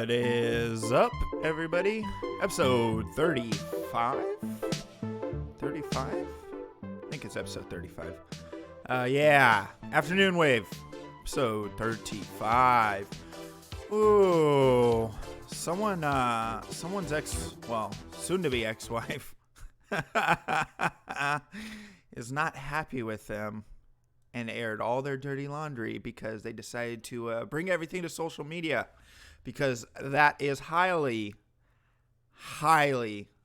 What is up, everybody? Episode 35? 35? I think it's episode 35. Yeah, AfterNoonWave, episode 35. Ooh, someone's soon-to-be ex-wife is not happy with them and aired all their dirty laundry because they decided to bring everything to social media, because that is highly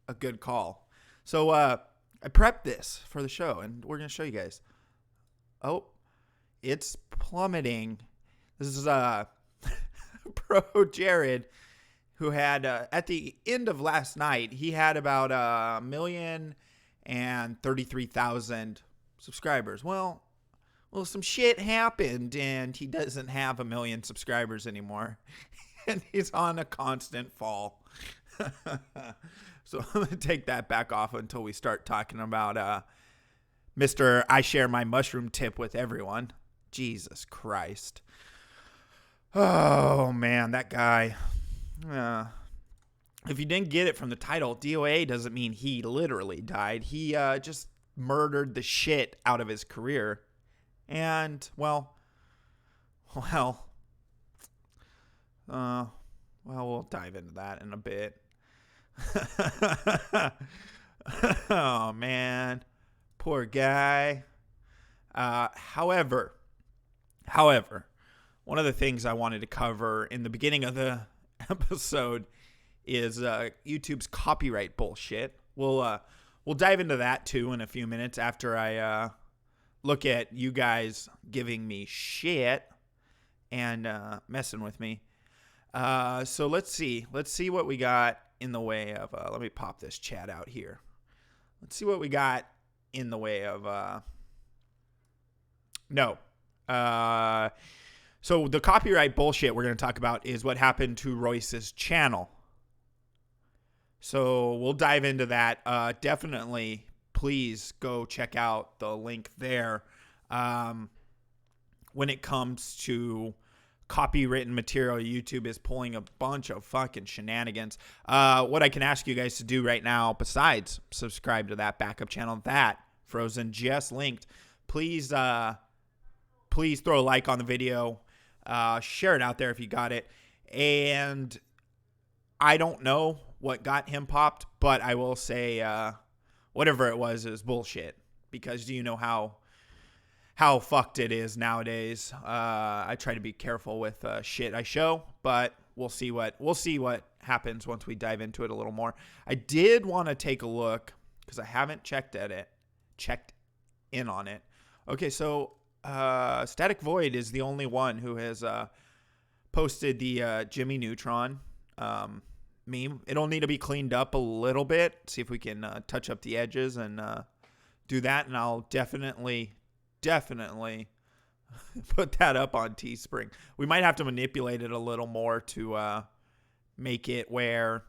a good call. So I prepped this for the show, and we're going to show you guys. Oh, it's plummeting. This is ProJared, who had, at the end of last night, he had about 1,033,000 subscribers. Well, some shit happened, and he doesn't have 1 million subscribers anymore, and he's on a constant fall. So I'm going to take that back off until we start talking about Mr. I share my mushroom tip with everyone. Jesus Christ. Oh, man, that guy. If you didn't get it from the title, DOA doesn't mean he literally died. He just murdered the shit out of his career. And, well, we'll dive into that in a bit. Oh, man. Poor guy. However, one of the things I wanted to cover in the beginning of the episode is YouTube's copyright bullshit. We'll dive into that, too, in a few minutes after I look at you guys giving me shit and messing with me. So let's see what we got in the way of, let me pop this chat out here. Let's see what we got in the way of, so the copyright bullshit we're going to talk about is what happened to Royce's channel. So we'll dive into that. Definitely, please go check out the link there. When it comes to copywritten material, YouTube is pulling a bunch of fucking shenanigans. What I can ask you guys to do right now, besides subscribe to that backup channel that Frozen just linked, please throw a like on the video, share it out there if you got it. And I don't know what got him popped, but I will say whatever it was bullshit, because do you know how fucked it is nowadays. I try to be careful with shit I show, but we'll see what happens once we dive into it a little more. I did want to take a look because I haven't checked in on it. Okay, so Static Void is the only one who has posted the Jimmy Neutron meme. It'll need to be cleaned up a little bit. See if we can touch up the edges and do that, and I'll definitely put that up on Teespring. We might have to manipulate it a little more to make it where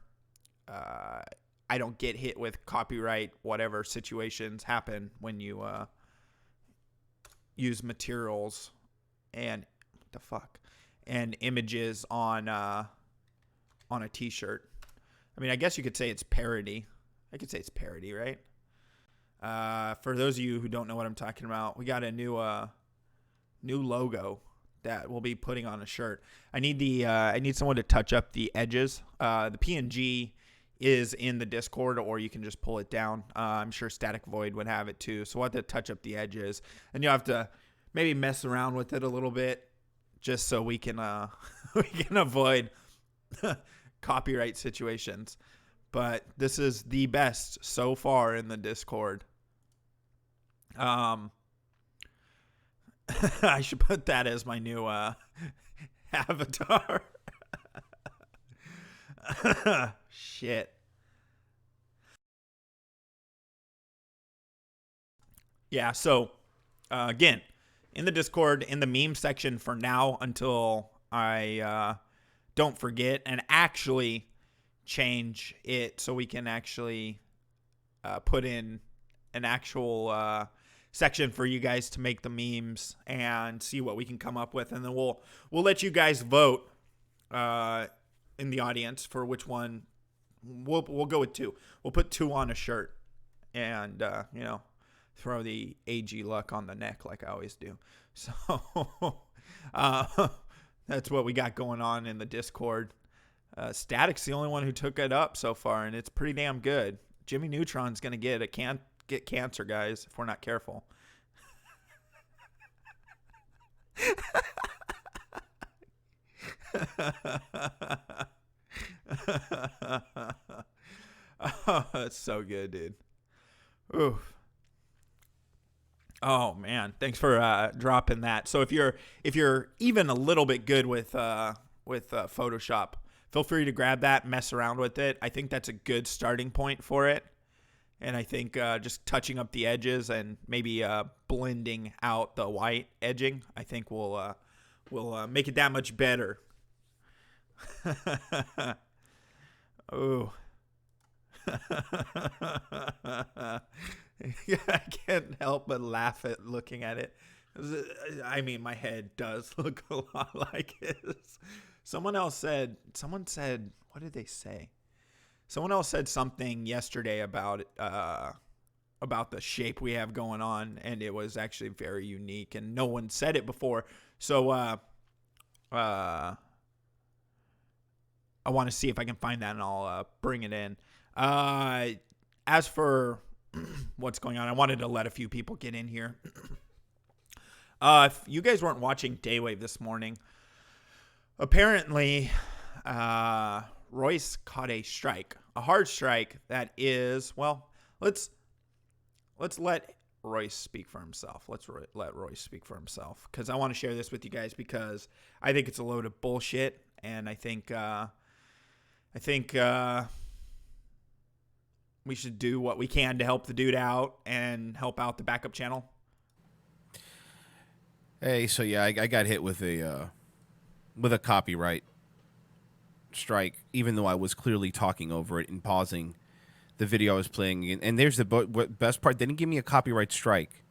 I don't get hit with copyright, whatever situations happen when you use materials and images on a t-shirt. I mean, I guess you could say it's parody. I could say it's parody, right? For those of you who don't know what I'm talking about, we got a new logo that we'll be putting on a shirt. I need someone to touch up the edges. The PNG is in the Discord, or you can just pull it down. I'm sure Static Void would have it too. So we'll have to touch up the edges, and you'll have to maybe mess around with it a little bit, just so we can avoid copyright situations. But this is the best so far in the Discord. I should put that as my new avatar. Shit. Yeah, so again, in the Discord, in the meme section for now, until I don't forget and actually change it so we can actually put in an actual section for you guys to make the memes and see what we can come up with, and then we'll let you guys vote in the audience for which one. We'll go with 2. We'll put 2 on a shirt, and throw the AGluck on the neck like I always do. So that's what we got going on in the Discord. Static's the only one who took it up so far, and it's pretty damn good. Jimmy Neutron's gonna get cancer, guys, if we're not careful. Oh, that's so good, dude. Ooh. Oh man, thanks for dropping that. So if you're even a little bit good with Photoshop, feel free to grab that, mess around with it. I think that's a good starting point for it. And I think just touching up the edges and maybe blending out the white edging, I think will make it that much better. Ooh. I can't help but laugh at looking at it. I mean, my head does look a lot like his. Someone said, what did they say? Someone else said something yesterday about the shape we have going on, and it was actually very unique, and no one said it before. So I want to see if I can find that, and I'll bring it in. As for what's going on, I wanted to let a few people get in here. If you guys weren't watching Daywave this morning, apparently Royce caught a strike, a hard strike that is, well, let's let Royce speak for himself. Let's let Royce speak for himself, because I want to share this with you guys, because I think it's a load of bullshit, and I think we should do what we can to help the dude out and help out the backup channel. Hey, so yeah, I got hit with a copyright strike, even though I was clearly talking over it and pausing the video I was playing. And there's the best part. They didn't give me a copyright strike.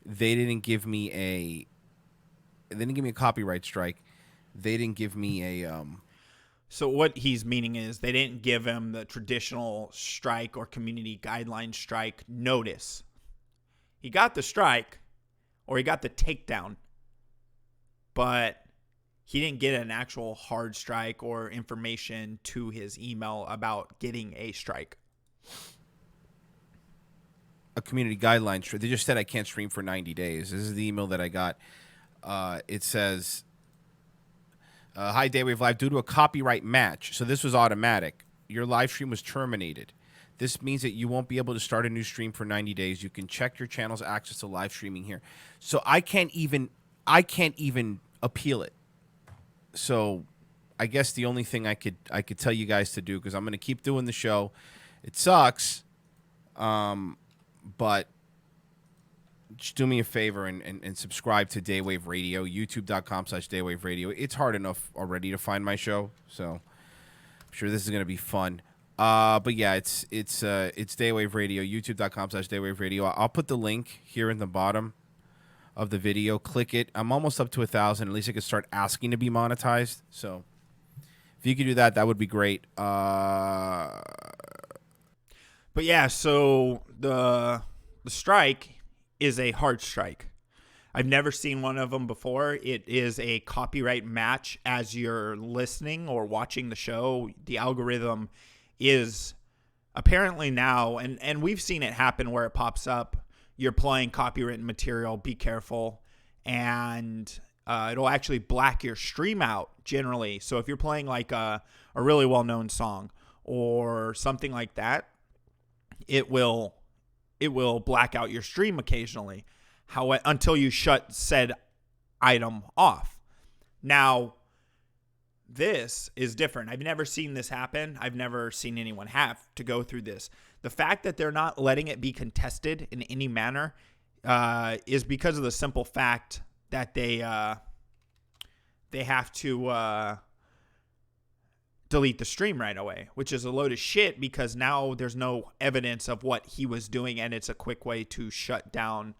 They didn't give me a copyright strike. They didn't give me a So what he's meaning is they didn't give him the traditional strike or community guideline strike notice. He got the strike, or he got the takedown, but he didn't get an actual hard strike or information to his email about getting a strike. a community guideline. They just said I can't stream for 90 days. This is the email that I got. It says, hi, Daywave Live. Due to a copyright match, so this was automatic, your live stream was terminated. This means that you won't be able to start a new stream for 90 days. You can check your channel's access to live streaming here. So I can't even appeal it. So I guess the only thing I could tell you guys to do, because I'm going to keep doing the show. It sucks, but just do me a favor and subscribe to Daywave Radio, youtube.com/Daywave Radio. It's hard enough already to find my show, so I'm sure this is going to be fun. But yeah, it's Daywave Radio, youtube.com/Daywave Radio. I'll put the link here in the bottom of the video. Click it. I'm almost up to 1,000. At least I could start asking to be monetized. So if you could do that, that would be great. But yeah, so the strike is a hard strike. I've never seen one of them before. It is a copyright match as you're listening or watching the show. The algorithm is apparently now, and we've seen it happen where it pops up. You're playing copyrighted material, be careful, and it'll actually black your stream out generally. So if you're playing like a really well-known song or something like that, it will black out your stream occasionally, until you shut said item off. Now, this is different. I've never seen this happen. I've never seen anyone have to go through this. The fact that they're not letting it be contested in any manner is because of the simple fact that they have to delete the stream right away, which is a load of shit because now there's no evidence of what he was doing, and it's a quick way to shut down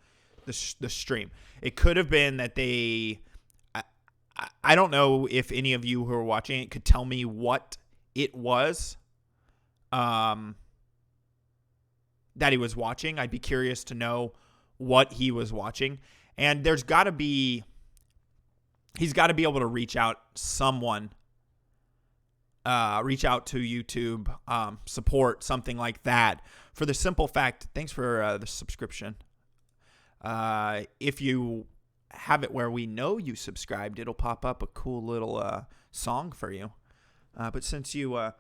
the stream. It could have been that I don't know if any of you who are watching it could tell me what it was that he was watching. I'd be curious to know what he was watching. And he's got to be able to reach out to YouTube, support, something like that, for the simple fact, thanks for the subscription. If you have it where we know you subscribed, it'll pop up a cool little song for you. But since you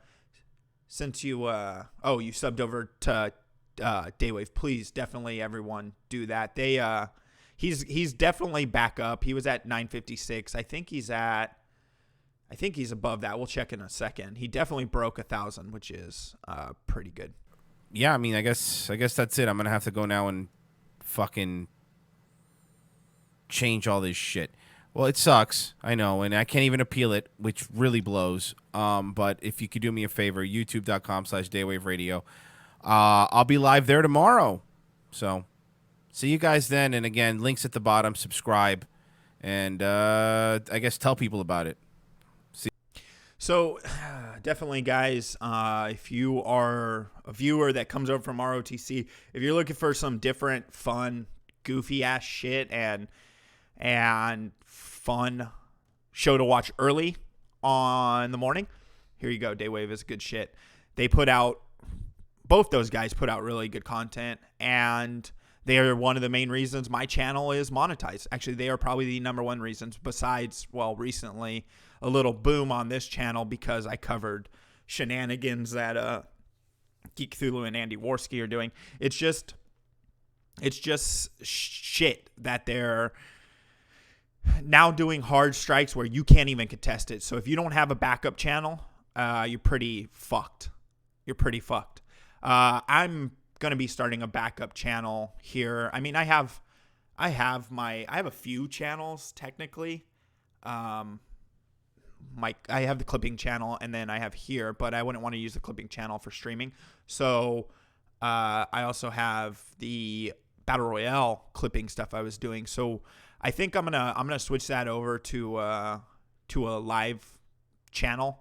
subbed over to Daywave, please definitely everyone do that. He's definitely back up. He was at 956. I think he's above that. We'll check in a second. He definitely broke 1,000, which is pretty good. Yeah, I mean, I guess that's it. I'm gonna have to go now and fucking change all this shit. Well, it sucks, I know, and I can't even appeal it, which really blows. But if you could do me a favor, youtube.com/Daywave Radio. I'll be live there tomorrow. So see you guys then. And again, links at the bottom. Subscribe, and I guess tell people about it. So definitely, guys, if you are a viewer that comes over from ROTC, if you're looking for some different, fun, goofy ass shit and fun show to watch early on the morning, here you go. Daywave is good shit. Both those guys put out really good content, and they are one of the main reasons my channel is monetized. Actually, they are probably the number one reasons, besides, well, recently a little boom on this channel because I covered shenanigans that Geek Cthulhu and Andy Worski are doing. It's just shit that they're now doing hard strikes where you can't even contest it. So if you don't have a backup channel, you're pretty fucked. I'm going to be starting a backup channel here. I mean, I have a few channels technically. I have the clipping channel, and then I have here, but I wouldn't want to use the clipping channel for streaming. So I also have the Battle Royale clipping stuff I was doing. So I think I'm gonna switch that over to a live channel.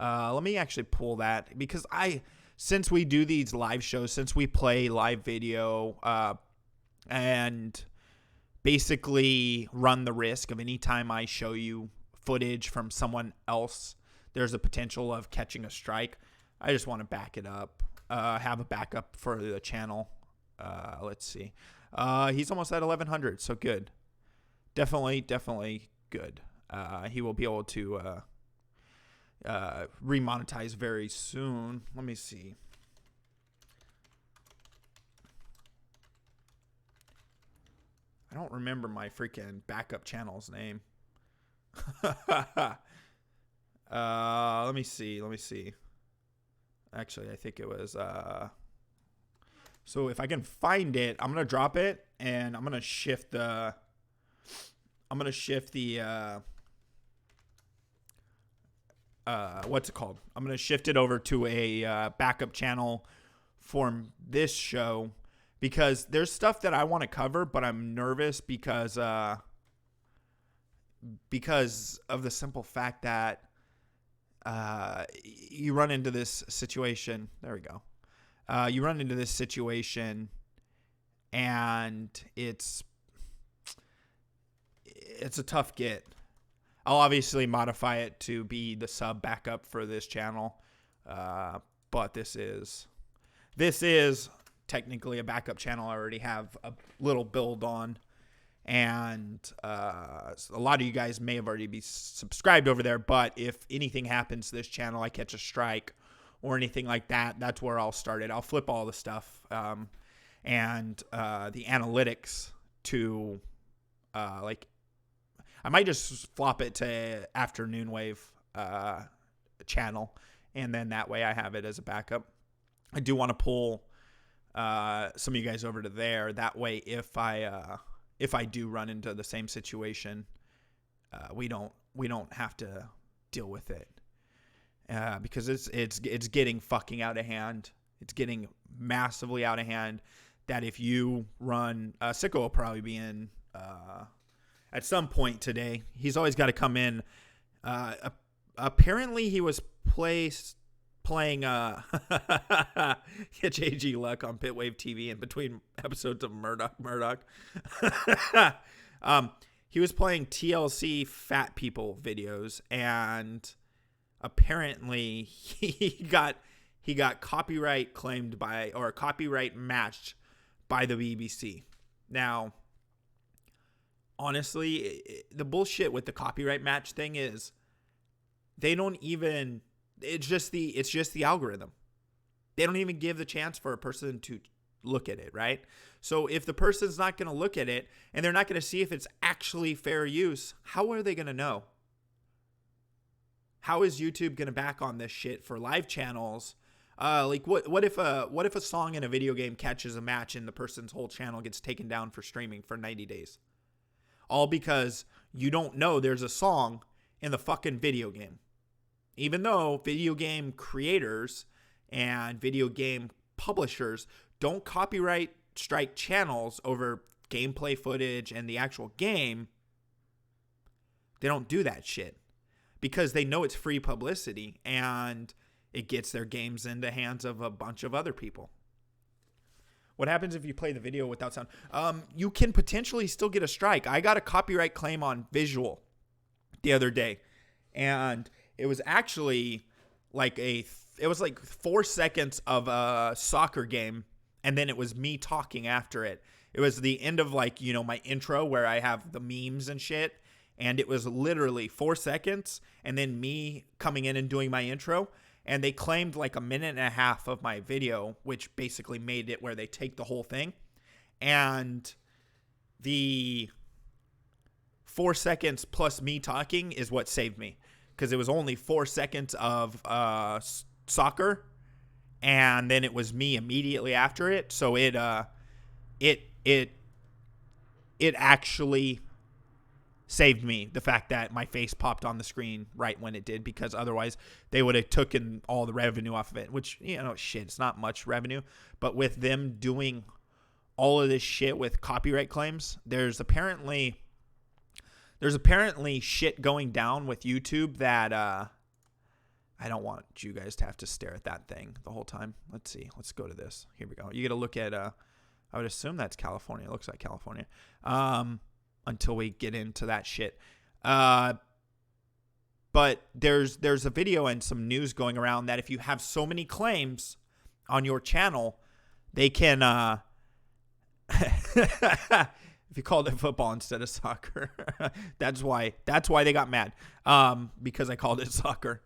Let me actually pull that, because since we do these live shows, since we play live video, and basically run the risk of any time I show you footage from someone else, there's a potential of catching a strike. I just want to back it up, have a backup for the channel. Let's see. He's almost at 1100, so good. Definitely good. He will be able to remonetize very soon. Let me see. I don't remember my freaking backup channel's name. Let me see. Actually, I think it was so if I can find it, I'm going to drop it, and I'm going to shift the what's it called? I'm going to shift it over to a backup channel for this show, because there's stuff that I want to cover, but I'm nervous because of the simple fact that you run into this situation. There we go. You run into this situation, and it's a tough get. I'll obviously modify it to be the sub backup for this channel, but this is technically a backup channel I already have a little build on, and a lot of you guys may have already be subscribed over there, but if anything happens to this channel, I catch a strike or anything like that, that's where I'll start it. I'll flip all the stuff and the analytics to like, I might just flop it to AfterNoonWave channel, and then that way I have it as a backup. I do want to pull some of you guys over to there. That way, if I do run into the same situation, we don't have to deal with it, because it's getting fucking out of hand. It's getting massively out of hand. That if you run, Sicko will probably be in at some point today. He's always got to come in. Apparently, he was playing catch AGluck on Pitwave TV in between episodes of Murdoch. He was playing TLC fat people videos, and apparently he got copyright claimed by, or copyright matched by the BBC. Now, honestly, the bullshit with the copyright match thing is they don't even, it's just the algorithm. They don't even give the chance for a person to look at it, right? So if the person's not going to look at it, and they're not going to see if it's actually fair use, how are they going to know? How is YouTube going to back on this shit for live channels? Like what if a song in a video game catches a match and the person's whole channel gets taken down for streaming for 90 days? All because you don't know there's a song in the fucking video game. Even though video game creators and video game publishers don't copyright strike channels over gameplay footage and the actual game, they don't do that shit because they know it's free publicity and it gets their games in the hands of a bunch of other people. What happens if you play the video without sound? You can potentially still get a strike. I got a copyright claim on visual the other day, and it was actually like it was like 4 seconds of a soccer game, and then it was me talking after it. It was the end of, like, you know, my intro where I have the memes and shit, and it was literally 4 seconds, and then me coming in and doing my intro. And they claimed like a minute and a half of my video, which basically made it where they take the whole thing. And the 4 seconds plus me talking is what saved me, because it was only 4 seconds of soccer, and then it was me immediately after it. So it actually saved me, the fact that my face popped on the screen right when it did, because otherwise they would have taken all the revenue off of it, which, shit, it's not much revenue. But with them doing all of this shit with copyright claims, there's apparently shit going down with YouTube that I don't want you guys to have to stare at that thing the whole time. Let's see. Let's go to this. Here we go. You got to look at I would assume that's California. It looks like California. Until we get into that shit. But there's a video and some news going around that if you have so many claims on your channel, they can if you called it football instead of soccer, that's why they got mad. Because I called it soccer.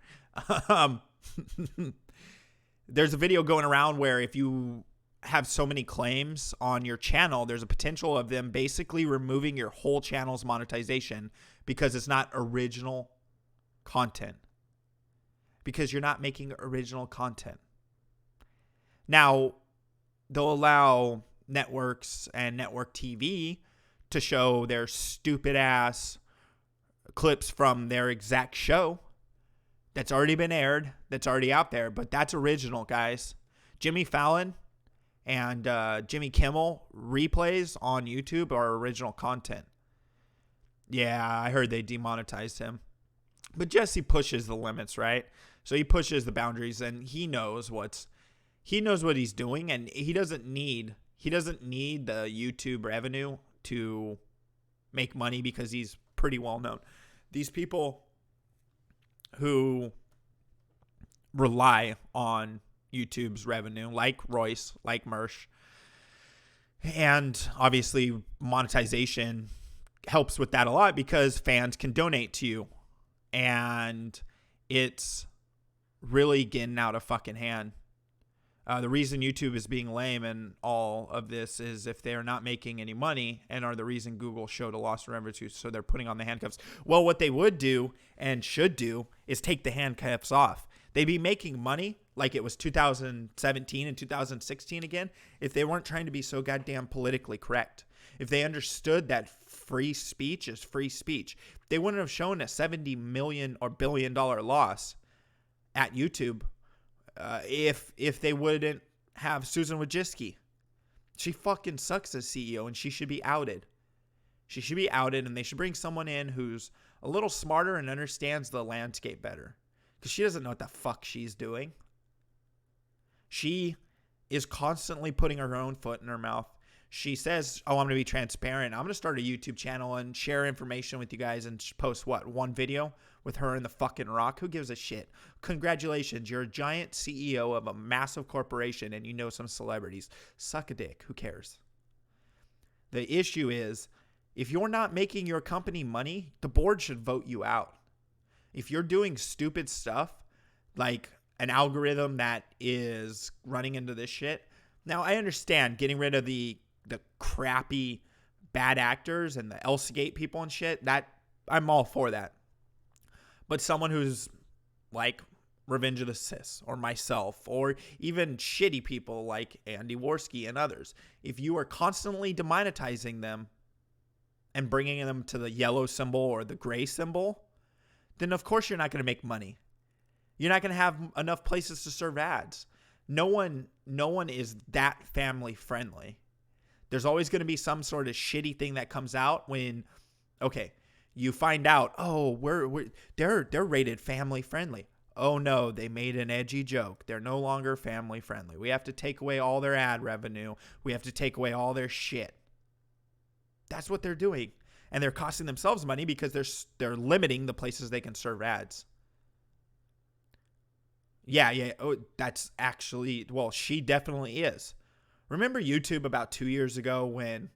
There's a video going around where if you have so many claims on your channel, there's a potential of them basically removing your whole channel's monetization because it's not original content. Because you're not making original content. Now, they'll allow networks and network TV to show their stupid ass clips from their exact show that's already been aired, that's already out there, but that's original, guys. Jimmy Fallon and Jimmy Kimmel replays on YouTube are original content. Yeah, I heard they demonetized him. But Jesse pushes the limits, right? So he pushes the boundaries, and he knows what he's doing, and he doesn't need the YouTube revenue to make money because he's pretty well known. These people who rely on YouTube's revenue, like Royce, like Mersh, and obviously monetization helps with that a lot because fans can donate to you, and it's really getting out of fucking hand. The reason YouTube is being lame in all of this is if they are not making any money and are the reason Google showed a loss of revenue, so they're putting on the handcuffs. Well, what they would do and should do is take the handcuffs off. They'd be making money like it was 2017 and 2016 again if they weren't trying to be so goddamn politically correct. If they understood that free speech is free speech, they wouldn't have shown a $70 million or $1 billion loss at YouTube. If they wouldn't have Susan Wojcicki. She fucking sucks as CEO, and she should be outed. She should be outed, and they should bring someone in who's a little smarter and understands the landscape better. Because she doesn't know what the fuck she's doing. She is constantly putting her own foot in her mouth. She says, I'm going to be transparent. I'm going to start a YouTube channel and share information with you guys and post, one video with her and the fucking Rock? Who gives a shit? Congratulations. You're a giant CEO of a massive corporation and you know some celebrities. Suck a dick. Who cares? The issue is, if you're not making your company money, the board should vote you out. If you're doing stupid stuff, like an algorithm that is running into this shit. Now, I understand getting rid of the crappy bad actors and the Elsagate people and shit. That I'm all for that. But someone who's like Revenge of the Sis or myself or even shitty people like Andy Worski and others, if you are constantly demonetizing them and bringing them to the yellow symbol or the gray symbol, then of course you're not going to make money. You're not going to have enough places to serve ads. No one is that family friendly. There's always going to be some sort of shitty thing that comes out when, okay, you find out, oh, they're rated family friendly. Oh no, they made an edgy joke. They're no longer family friendly. We have to take away all their ad revenue. We have to take away all their shit. That's what they're doing. And they're costing themselves money because they're limiting the places they can serve ads. Yeah. Oh, that's actually, well, she definitely is. Remember YouTube about 2 years ago when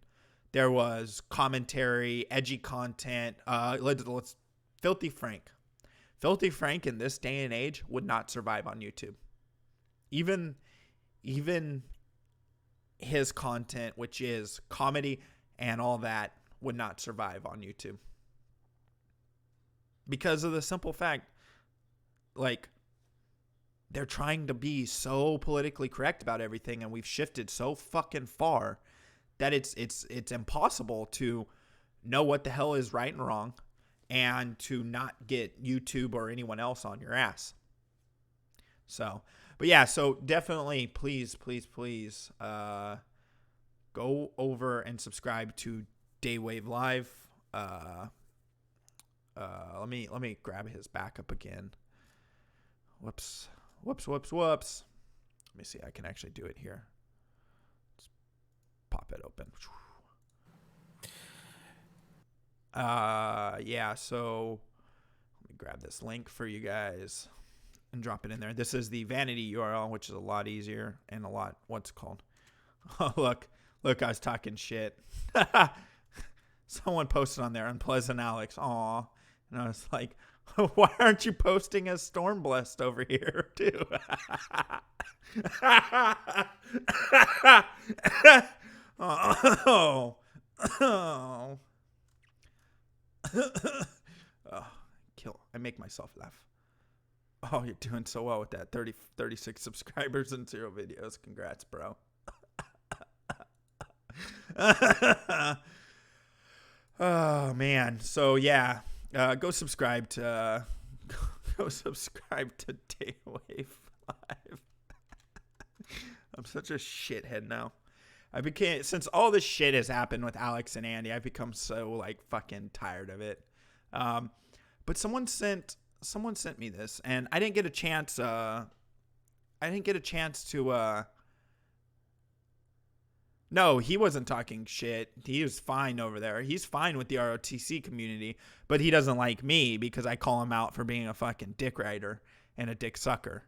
there was commentary, edgy content, let's Filthy Frank. Filthy Frank in this day and age would not survive on YouTube. Even his content, which is comedy and all that, would not survive on YouTube. Because of the simple fact, like, they're trying to be so politically correct about everything, and we've shifted so fucking far that it's impossible to know what the hell is right and wrong, and to not get YouTube or anyone else on your ass. So, but yeah, so definitely, please, go over and subscribe to DayWave Live. Let me grab his backup again. Whoops. Let me see. I can actually do it here. Let's pop it open. Yeah, so let me grab this link for you guys and drop it in there. This is the vanity URL, which is a lot easier and a lot, what's it called? Oh, look, I was talking shit. Someone posted on there, Unpleasant Alex. Aw. And I was like, why aren't you posting as Stormblessed over here, too? Oh. I make myself laugh. Oh, you're doing so well with that. 36 subscribers and 0 videos. Congrats, bro. Oh man. So yeah, go subscribe to DayWave Live. I'm such a shithead now. Since all this shit has happened with Alex and Andy, I've become so like fucking tired of it. But someone sent me this, and I didn't get a chance to. No, he wasn't talking shit. He was fine over there. He's fine with the ROTC community, but he doesn't like me because I call him out for being a fucking dick rider and a dick sucker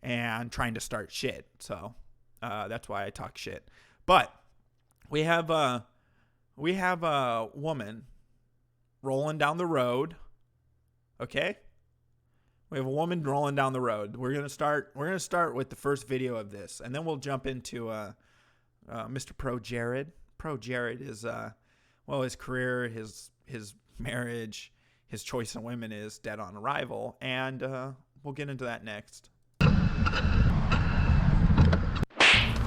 and trying to start shit. So that's why I talk shit. But we have a woman rolling down the road. Okay? We have a woman rolling down the road. We're gonna start with the first video of this, and then we'll jump into Mr. ProJared. ProJared is his career, his marriage, his choice in women is dead on arrival, and we'll get into that next.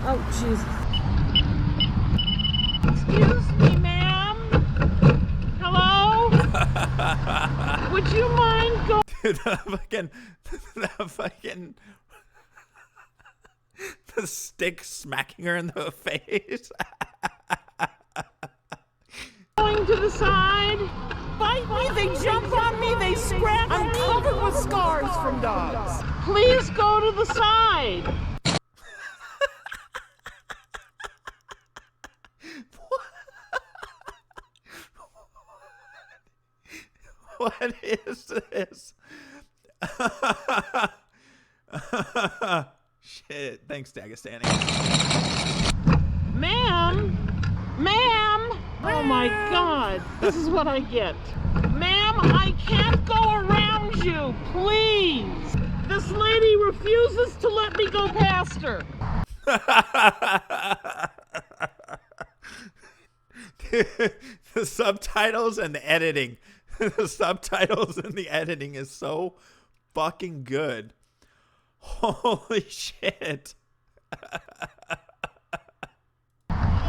Oh Jesus. Excuse me, ma'am. Hello? Would you mind going? Dude, the stick smacking her in the face. Going to the side? Bite me, they jump on me, they scratch me. I'm covered with scars from dogs. Please go to the side. What is this? Shit. Thanks, Dagestani. Ma'am? Oh my God. This is what I get. Ma'am, I can't go around you. Please. This lady refuses to let me go past her. The subtitles and the editing. The subtitles and the editing is so fucking good. Holy shit. But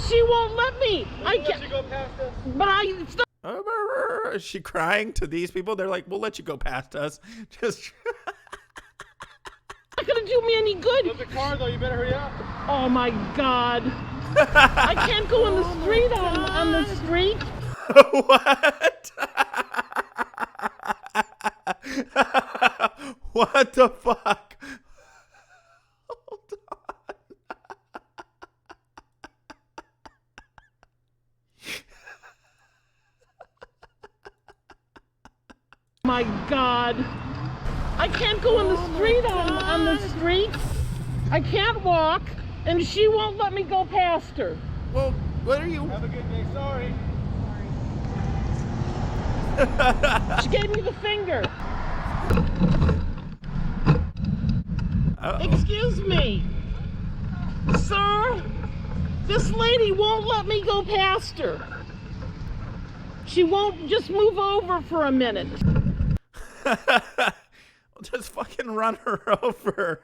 she won't let me. I can't. Go past us. But Is she crying to these people? They're like, we'll let you go past us. Just. Not gonna do me any good. There's a car though, you better hurry up. Oh my God. I can't go in the street on the street. What? What the fuck? Hold on. My God. I can't go in the street on the street. I can't walk, and she won't let me go past her. Well, what are you? Have a good day, sorry. She gave me the finger. Uh-oh. Excuse me. Sir, this lady won't let me go past her. She won't just move over for a minute. Just fucking run her over.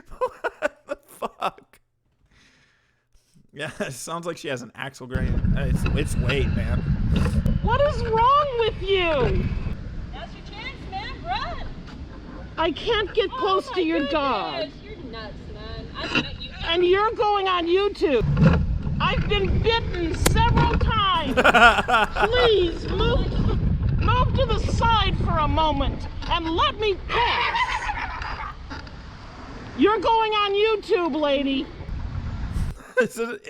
What the fuck? Yeah, it sounds like she has an axle grind. It's late, man. What is wrong with you? Now's your chance, man. Run. I can't get close to your dog. You're nuts, man. I've met you. And you're going on YouTube. I've been bitten several times. Please move to the side for a moment and let me pass. You're going on YouTube, lady.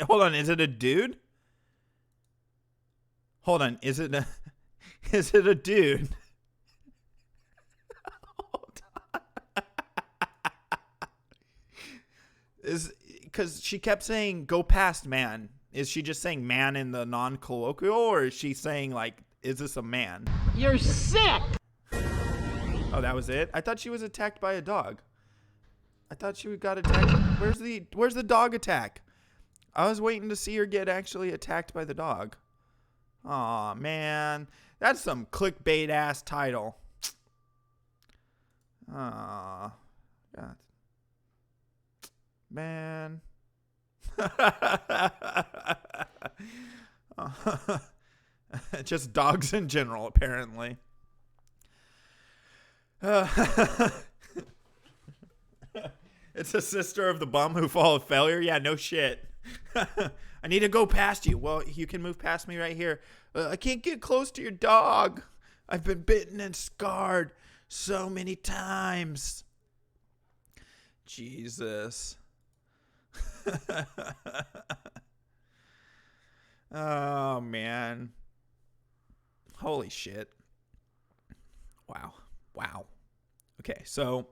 Hold on, is it a dude? Hold on, is it a dude? Hold on. Because she kept saying go past man. Is she just saying man in the non-colloquial, or is she saying like, is this a man? You're sick. Oh, that was it? I thought she was attacked by a dog. I thought she got attacked. Where's the dog attack? I was waiting to see her get actually attacked by the dog. Aw, man. That's some clickbait ass title. Aw. God. Man. Just dogs in general, apparently. It's a sister of the bum who followed failure. Yeah, no shit. I need to go past you. Well, you can move past me right here. I can't get close to your dog. I've been bitten and scarred so many times. Jesus. Oh, man. Holy shit. Wow. Okay, so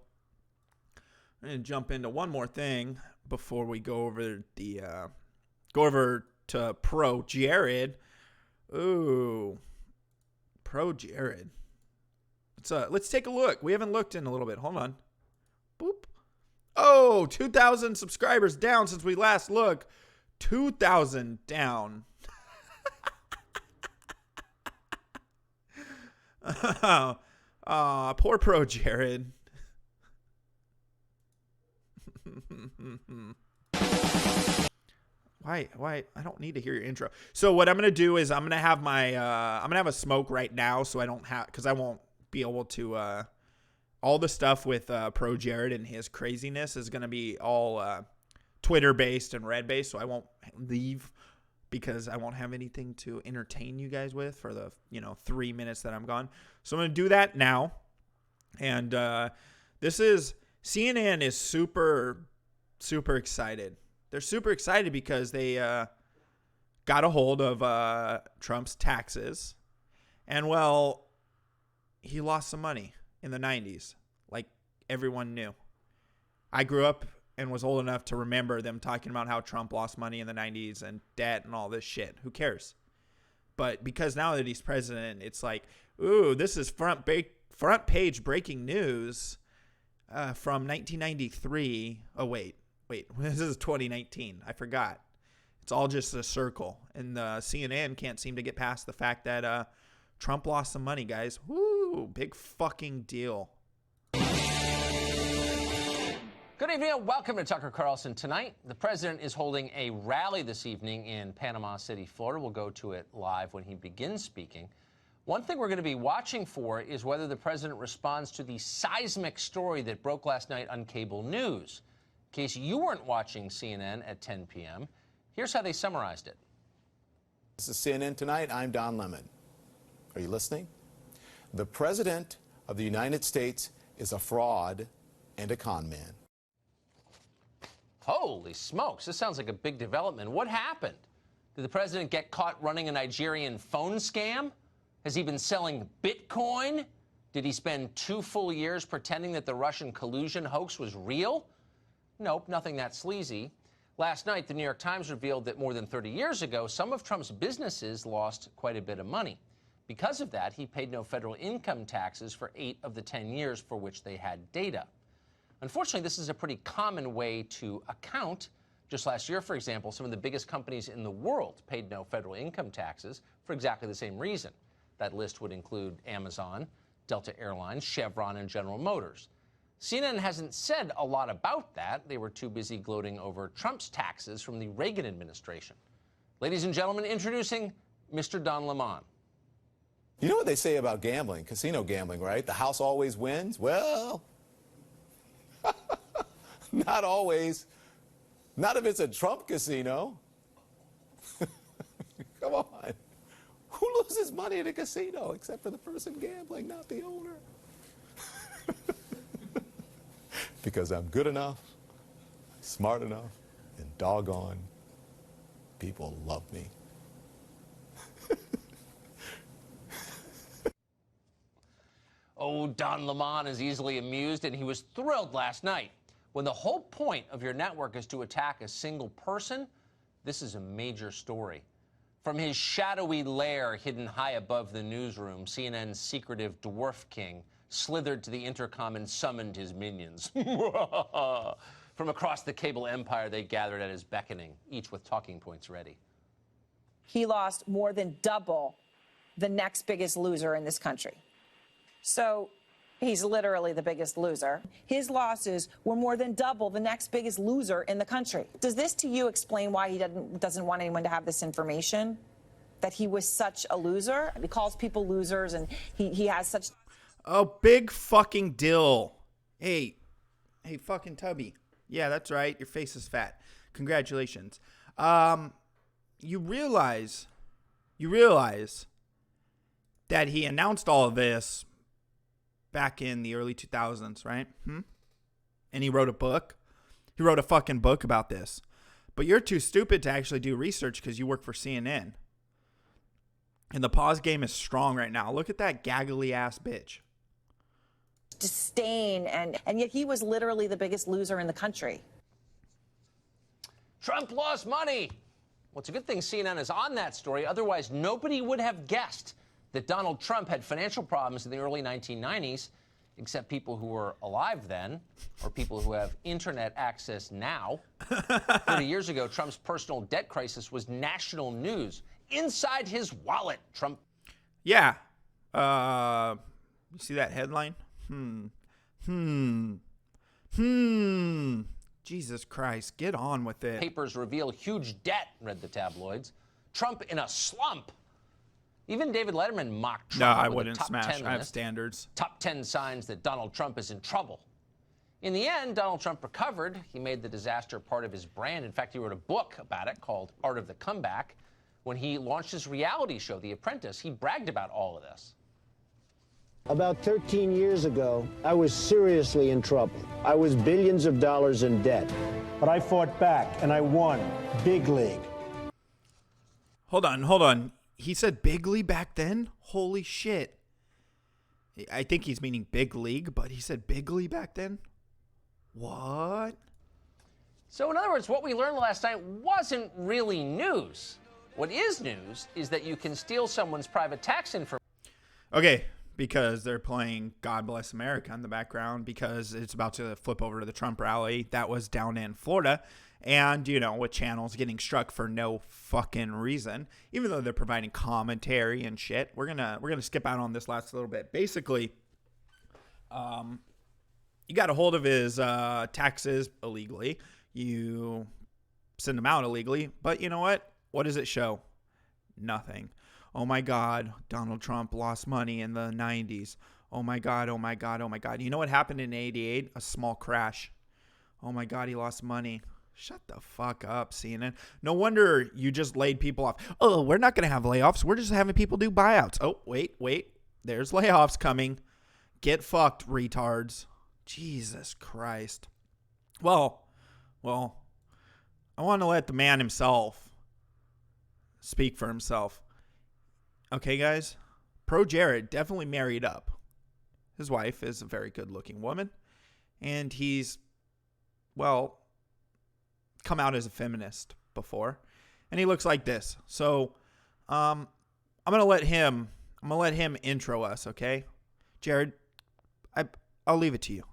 I'm going to jump into one more thing before we go over to ProJared. Ooh. ProJared. Let's take a look. We haven't looked in a little bit. Hold on. Boop. Oh, 2,000 subscribers down since we last looked. 2,000 down. Poor ProJared. Why? I don't need to hear your intro. So what I'm going to do is I'm going to have a smoke right now, so I don't have, because I won't be able to, all the stuff with ProJared and his craziness is going to be all Twitter-based and Red-based, so I won't leave because I won't have anything to entertain you guys with for the 3 minutes that I'm gone. So I'm going to do that now. And CNN is super, super excited. They're super excited because they got a hold of Trump's taxes. And, well, he lost some money in the 90s, like everyone knew. I grew up and was old enough to remember them talking about how Trump lost money in the 90s and debt and all this shit. Who cares? But because now that he's president, it's like, ooh, this is front page breaking news from 1993. Oh, wait, this is 2019. I forgot. It's all just a circle. And CNN can't seem to get past the fact that Trump lost some money, guys. Woo, big fucking deal. Good evening and welcome to Tucker Carlson Tonight. The president is holding a rally this evening in Panama City, Florida. We'll go to it live when he begins speaking. One thing we're going to be watching for is whether the president responds to the seismic story that broke last night on cable news. In case you weren't watching CNN at 10 p.m., here's how they summarized it. This is CNN Tonight. I'm Don Lemon. Are you listening? The president of the United States is a fraud and a con man. Holy smokes, this sounds like a big development. What happened? Did the president get caught running a Nigerian phone scam? Has he been selling Bitcoin? Did he spend 2 full years pretending that the Russian collusion hoax was real? Nope, nothing that sleazy. Last night, the New York Times revealed that more than 30 years ago, some of Trump's businesses lost quite a bit of money. Because of that, he paid no federal income taxes for 8 of the 10 years for which they had data. Unfortunately, this is a pretty common way to account. Just last year, for example, some of the biggest companies in the world paid no federal income taxes for exactly the same reason. That list would include Amazon, Delta Airlines, Chevron, and General Motors. CNN hasn't said a lot about that. They were too busy gloating over Trump's taxes from the Reagan administration. Ladies and gentlemen, introducing Mr. Don Lemon. You know what they say about gambling, casino gambling, right? The house always wins. Well, not always. Not if it's a Trump casino. Come on. Who loses money at a casino except for the person gambling, not the owner? Because I'm good enough, smart enough, and doggone, people love me. Oh, Don Lemon is easily amused, and he was thrilled last night. When the whole point of your network is to attack a single person, this is a major story. From his shadowy lair hidden high above the newsroom, CNN's secretive dwarf king slithered to the intercom and summoned his minions. From across the cable empire, they gathered at his beckoning, each with talking points ready. He lost more than double the next biggest loser in this country. So he's literally the biggest loser. His losses were more than double the next biggest loser in the country. Does this to you explain why he doesn't want anyone to have this information? That he was such a loser? He calls people losers, and he has such... Oh, big fucking deal. Hey, fucking Tubby. Yeah, that's right. Your face is fat. Congratulations. You realize that he announced all of this back in the early 2000s, right? And he wrote a book. He wrote a fucking book about this. But you're too stupid to actually do research because you work for CNN. And the pause game is strong right now. Look at that gaggly ass bitch. disdain, and yet he was literally the biggest loser in the country. Trump lost money. Well, it's a good thing CNN is on that story. Otherwise, nobody would have guessed that Donald Trump had financial problems in the early 1990s, except people who were alive then, or people who have internet access now. 30 years ago, Trump's personal debt crisis was national news. Inside his wallet, Trump. Yeah. You see that headline? Jesus Christ, get on with it. Papers reveal huge debt, read the tabloids. Trump in a slump. Even David Letterman mocked Trump. No, I with wouldn't a top smash. 10 I have list. standards. Top 10 signs that Donald Trump is in trouble. In the end, Donald Trump recovered. He made the disaster part of his brand. In fact, he wrote a book about it called Art of the Comeback. When he launched his reality show, The Apprentice, he bragged about all of this. About 13 years ago, I was seriously in trouble. I was billions of dollars in debt. But I fought back, and I won. Big league. Hold on. He said big league back then? Holy shit. I think he's meaning big league, but he said big league back then? What? So in other words, what we learned last night wasn't really news. What is news is that you can steal someone's private tax information. Okay, because they're playing God Bless America in the background because it's about to flip over to the Trump rally that was down in Florida. And, you know, with channels getting struck for no fucking reason, even though they're providing commentary and shit. We're gonna skip out on this last little bit. Basically, you got a hold of his taxes illegally. You send them out illegally. But you know what? What does it show? Nothing. Oh my God, Donald Trump lost money in the 90s. Oh my God. You know what happened in 88? A small crash. Oh my God, he lost money. Shut the fuck up, CNN. No wonder you just laid people off. Oh, we're not going to have layoffs. We're just having people do buyouts. Oh, wait. There's layoffs coming. Get fucked, retards. Jesus Christ. Well, I want to let the man himself speak for himself. Okay, guys. ProJared definitely married up. His wife is a very good-looking woman. And he's, well, come out as a feminist before. And he looks like this. So, I'm going to let him intro us, okay? Jared, I'll leave it to you.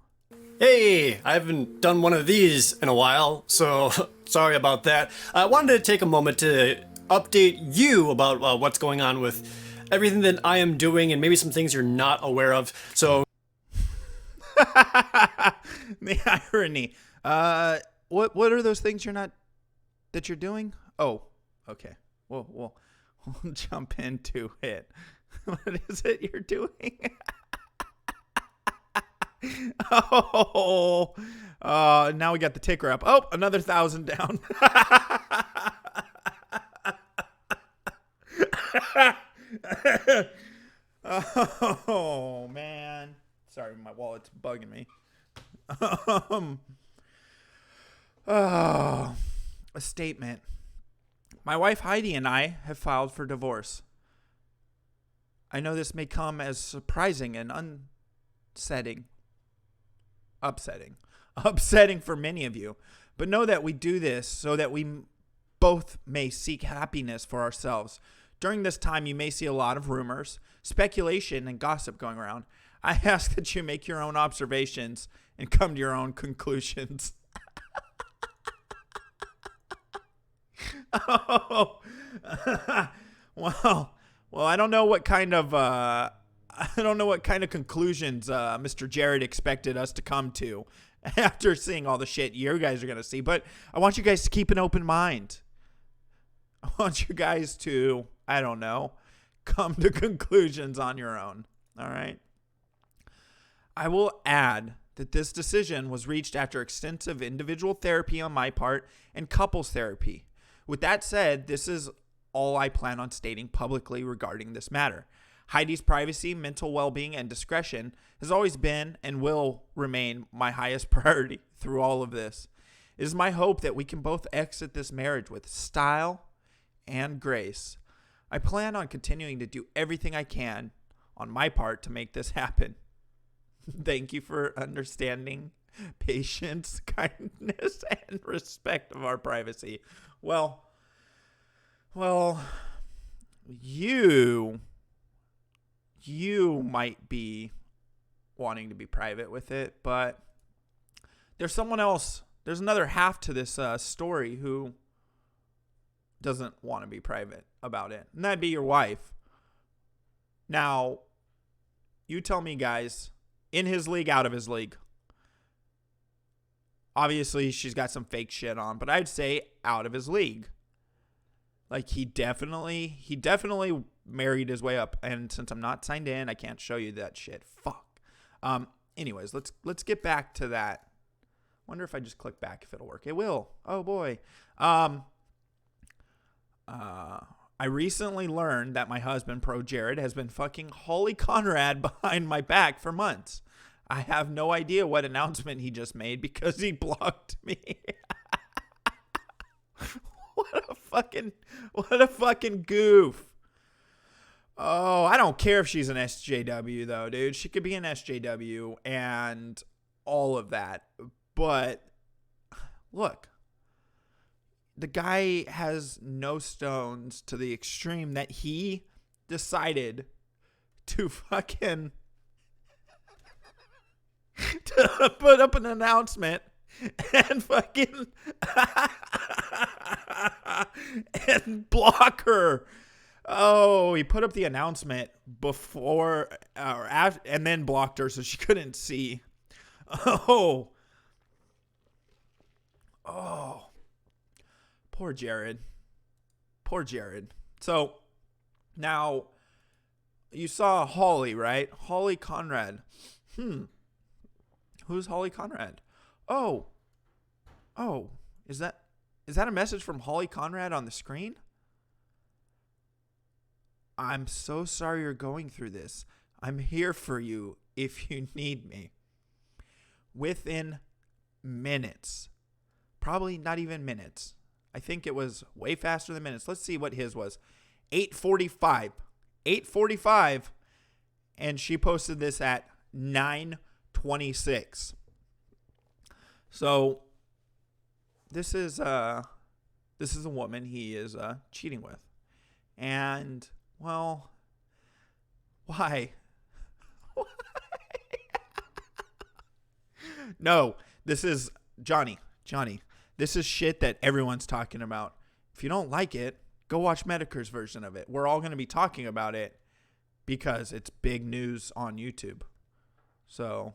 Hey, I haven't done one of these in a while, so sorry about that. I wanted to take a moment to update you about what's going on with everything that I am doing and maybe some things you're not aware of. So The irony. What are those things that you're doing? Oh, okay. We'll jump into it. What is it you're doing? Now we got the ticker up. Oh, another 1,000 down. Oh man, sorry, my wallet's bugging me. A statement. My wife Heidi and I have filed for divorce. I know this may come as surprising and upsetting for many of you, but know that we do this so that we both may seek happiness for ourselves. During this time, you may see a lot of rumors, speculation, and gossip going around. I ask that you make your own observations and come to your own conclusions. Oh, well, I don't know what kind of conclusions Mr. Jared expected us to come to after seeing all the shit you guys are gonna see. But I want you guys to keep an open mind. I want you guys to, I don't know, come to conclusions on your own. All right. I will add that this decision was reached after extensive individual therapy on my part and couples therapy. With that said, this is all I plan on stating publicly regarding this matter. Heidi's privacy, mental well-being, and discretion has always been and will remain my highest priority through all of this. It is my hope that we can both exit this marriage with style and grace. I plan on continuing to do everything I can on my part to make this happen. Thank you for understanding, patience, kindness, and respect of our privacy. Well, you might be wanting to be private with it, but there's someone else. There's another half to this story who doesn't want to be private about it, and that'd be your wife. Now, you tell me, guys, in his league, out of his league. Obviously, she's got some fake shit on, but I'd say out of his league. Like, he definitely married his way up, and since I'm not signed in, I can't show you that shit. Fuck. Anyways, let's get back to that. Wonder if I just click back if it'll work. It will. Oh boy. I recently learned that my husband, ProJared, has been fucking Holly Conrad behind my back for months. I have no idea what announcement he just made because he blocked me. What a fucking goof. Oh, I don't care if she's an SJW though, dude. She could be an SJW and all of that. But look, the guy has no stones to the extreme that he decided to fucking to put up an announcement and fucking and block her. Oh, he put up the announcement before or after, and then blocked her so she couldn't see. Oh, poor Jared. So now you saw Holly, right? Holly Conrad. Who's Holly Conrad? Oh, is that a message from Holly Conrad on the screen? I'm so sorry you're going through this. I'm here for you if you need me. Within minutes. Probably not even minutes. I think it was way faster than minutes. Let's see what his was. 8:45. 8:45. And she posted this at 9:26. So this is a woman he is cheating with. And well, why? No, this is Johnny. This is shit that everyone's talking about. If you don't like it, go watch Medicare's version of it. We're all going to be talking about it because it's big news on YouTube. So,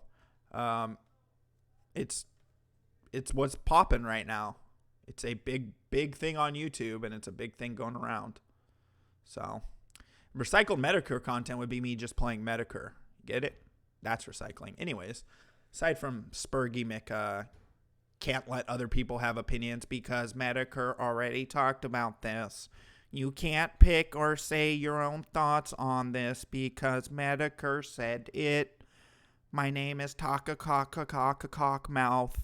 It's what's popping right now. It's a big thing on YouTube, and it's a big thing going around. So, recycled Medicare content would be me just playing Medicare. Get it? That's recycling. Anyways, aside from spur gimmick, can't let other people have opinions because Medicare already talked about this. You can't pick or say your own thoughts on this because Medicare said it. My name is Cockmouth.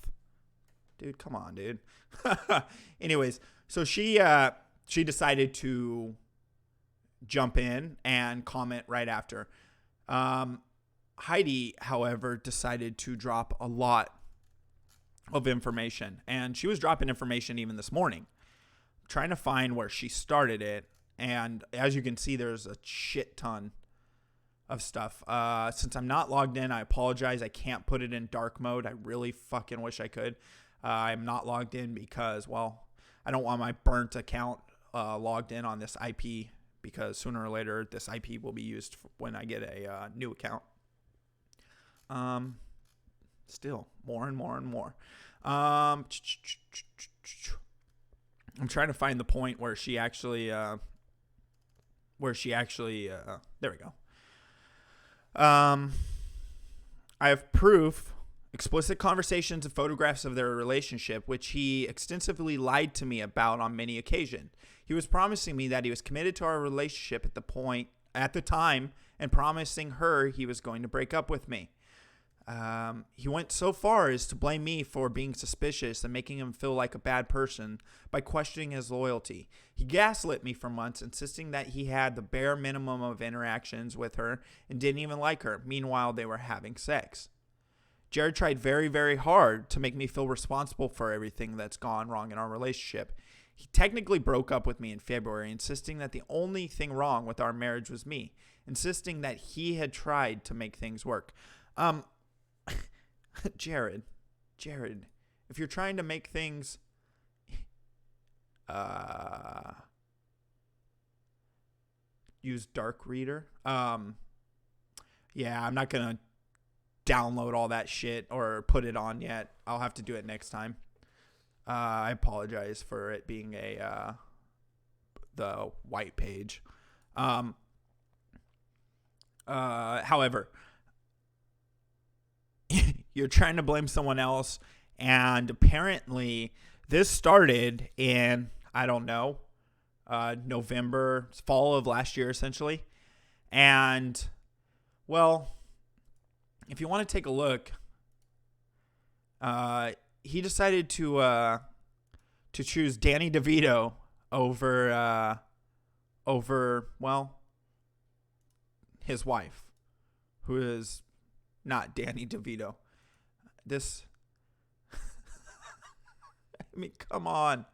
Dude, come on, dude. Anyways, so she decided to jump in and comment right after. Heidi, however, decided to drop a lot of information, and she was dropping information even this morning. I'm trying to find where she started it, and as you can see, there's a shit ton of stuff. Since I'm not logged in, I apologize. I can't put it in dark mode. I really fucking wish I could. I'm not logged in because, well, I don't want my burnt account logged in on this IP, because sooner or later this IP will be used when I get a new account. Still more and more and more. I'm trying to find the point where she actually there we go. I have proof, explicit conversations and photographs of their relationship, which he extensively lied to me about on many occasions. He was promising me that he was committed to our relationship at the time, and promising her he was going to break up with me. He went so far as to blame me for being suspicious and making him feel like a bad person by questioning his loyalty. He gaslit me for months, insisting that he had the bare minimum of interactions with her and didn't even like her. Meanwhile, they were having sex. Jared tried very, very hard to make me feel responsible for everything that's gone wrong in our relationship. He technically broke up with me in February, insisting that the only thing wrong with our marriage was me, insisting that he had tried to make things work. Jared, if you're trying to make things, use Dark Reader. Yeah, I'm not going to download all that shit or put it on yet. I'll have to do it next time. I apologize for it being the white page. However, you're trying to blame someone else, and apparently this started in, I don't know, November, fall of last year, essentially. And, well, if you want to take a look, he decided to choose Danny DeVito over well, his wife, who is not Danny DeVito. This, I mean, come on.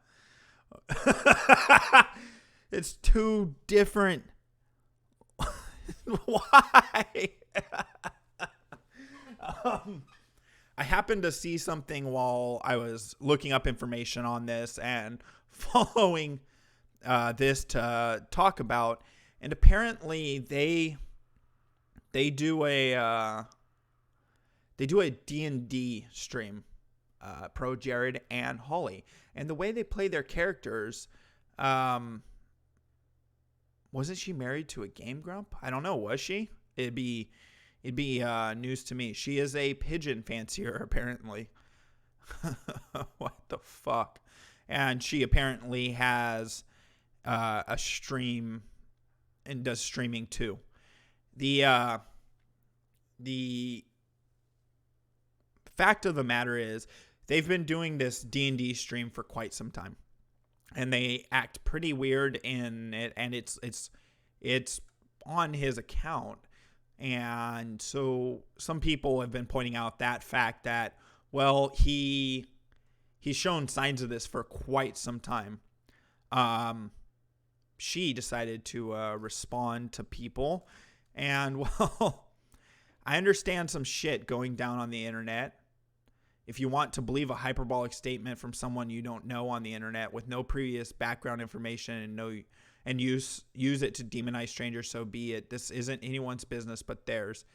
It's too different. Why? I happened to see something while I was looking up information on this and following this to talk about, and apparently they do a D&D stream, ProJared and Holly, and the way they play their characters, wasn't she married to a Game Grump? I don't know, was she? It'd be news to me. She is a pigeon fancier, apparently. What the fuck? And she apparently has a stream and does streaming too. The fact of the matter is, they've been doing this D&D stream for quite some time, and they act pretty weird in it, and it's on his account. And so some people have been pointing out that fact that, well, he's shown signs of this for quite some time. She decided to respond to people, and, well, I understand some shit going down on the internet. If you want to believe a hyperbolic statement from someone you don't know on the internet with no previous background information and use it to demonize strangers, so be it. This isn't anyone's business but theirs.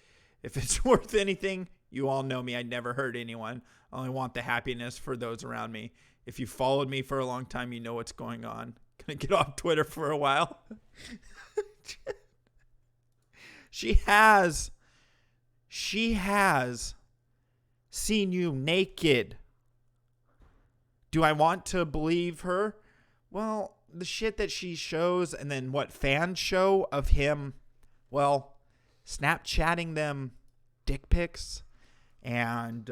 If it's worth anything, You all know me. I never hurt anyone. I only want the happiness for those around me. If you followed me for a long time, you know what's going on. Gonna get off Twitter for a while. She has seen you naked. Do I want to believe her? Well, the shit that she shows, and then what fans show of him, well, Snapchatting them dick pics, and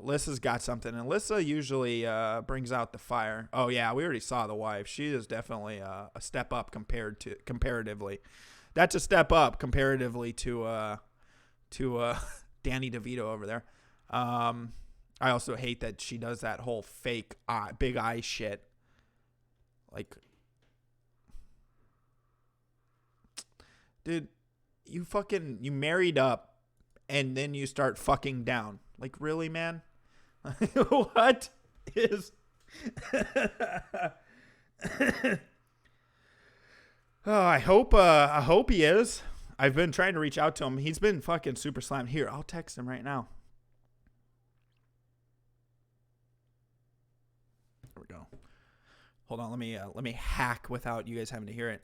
Lissa's got something, and Lissa usually brings out the fire. Oh yeah, we already saw the wife. She is definitely a step up comparatively. That's a step up comparatively to Danny DeVito over there. I also hate that she does that whole fake big eye shit. Like, dude, you married up and then you start fucking down. Like, really, man? What is... Oh, I hope he is. I've been trying to reach out to him. He's been fucking super slammed. Here, I'll text him right now. There we go. Hold on, let me hack without you guys having to hear it.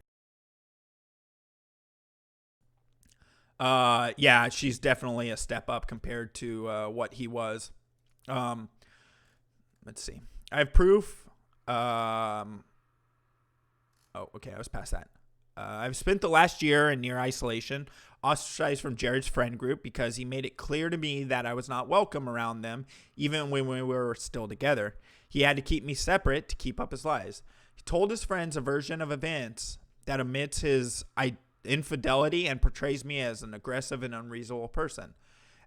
Yeah, she's definitely a step up compared to what he was. Let's see. I have proof. Oh, okay, I was past that. I've spent the last year in near isolation, ostracized from Jared's friend group because he made it clear to me that I was not welcome around them, even when we were still together. He had to keep me separate to keep up his lies. He told his friends a version of events that omits his infidelity and portrays me as an aggressive and unreasonable person,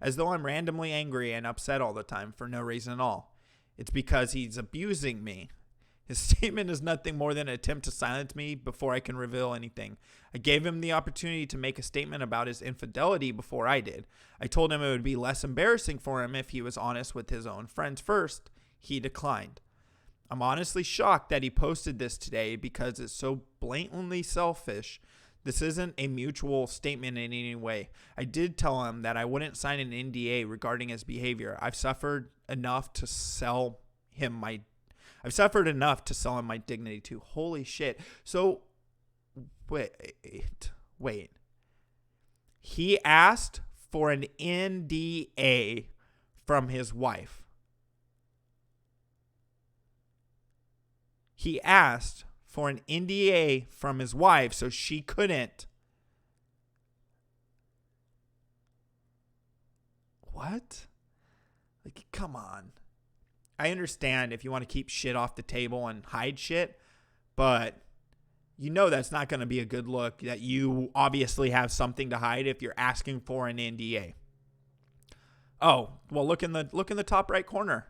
as though I'm randomly angry and upset all the time for no reason at all. It's because he's abusing me. His statement is nothing more than an attempt to silence me before I can reveal anything. I gave him the opportunity to make a statement about his infidelity before I did. I told him it would be less embarrassing for him if he was honest with his own friends first. He declined. I'm honestly shocked that he posted this today because it's so blatantly selfish. This isn't a mutual statement in any way. I did tell him that I wouldn't sign an NDA regarding his behavior. I've suffered enough to sell him my dignity too. Holy shit. So, wait. He asked for an NDA from his wife. He asked for an NDA from his wife so she couldn't. What? Like, come on. I understand if you want to keep shit off the table and hide shit, but you know that's not going to be a good look, that you obviously have something to hide if you're asking for an NDA. Oh, well, look in the top right corner.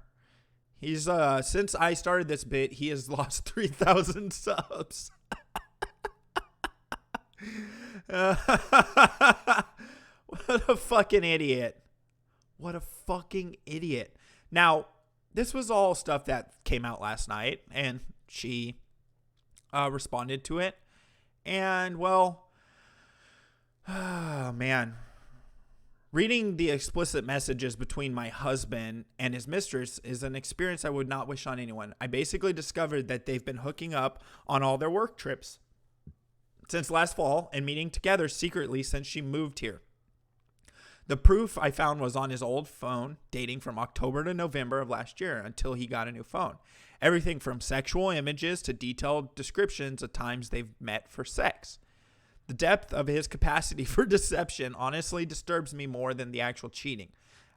He's since I started this bit, he has lost 3,000 subs. What a fucking idiot. What a fucking idiot. Now, this was all stuff that came out last night, and she responded to it. And, well, oh, man. Reading the explicit messages between my husband and his mistress is an experience I would not wish on anyone. I basically discovered that they've been hooking up on all their work trips since last fall and meeting together secretly since she moved here. The proof I found was on his old phone, dating from October to November of last year until he got a new phone. Everything from sexual images to detailed descriptions of times they've met for sex. The depth of his capacity for deception honestly disturbs me more than the actual cheating.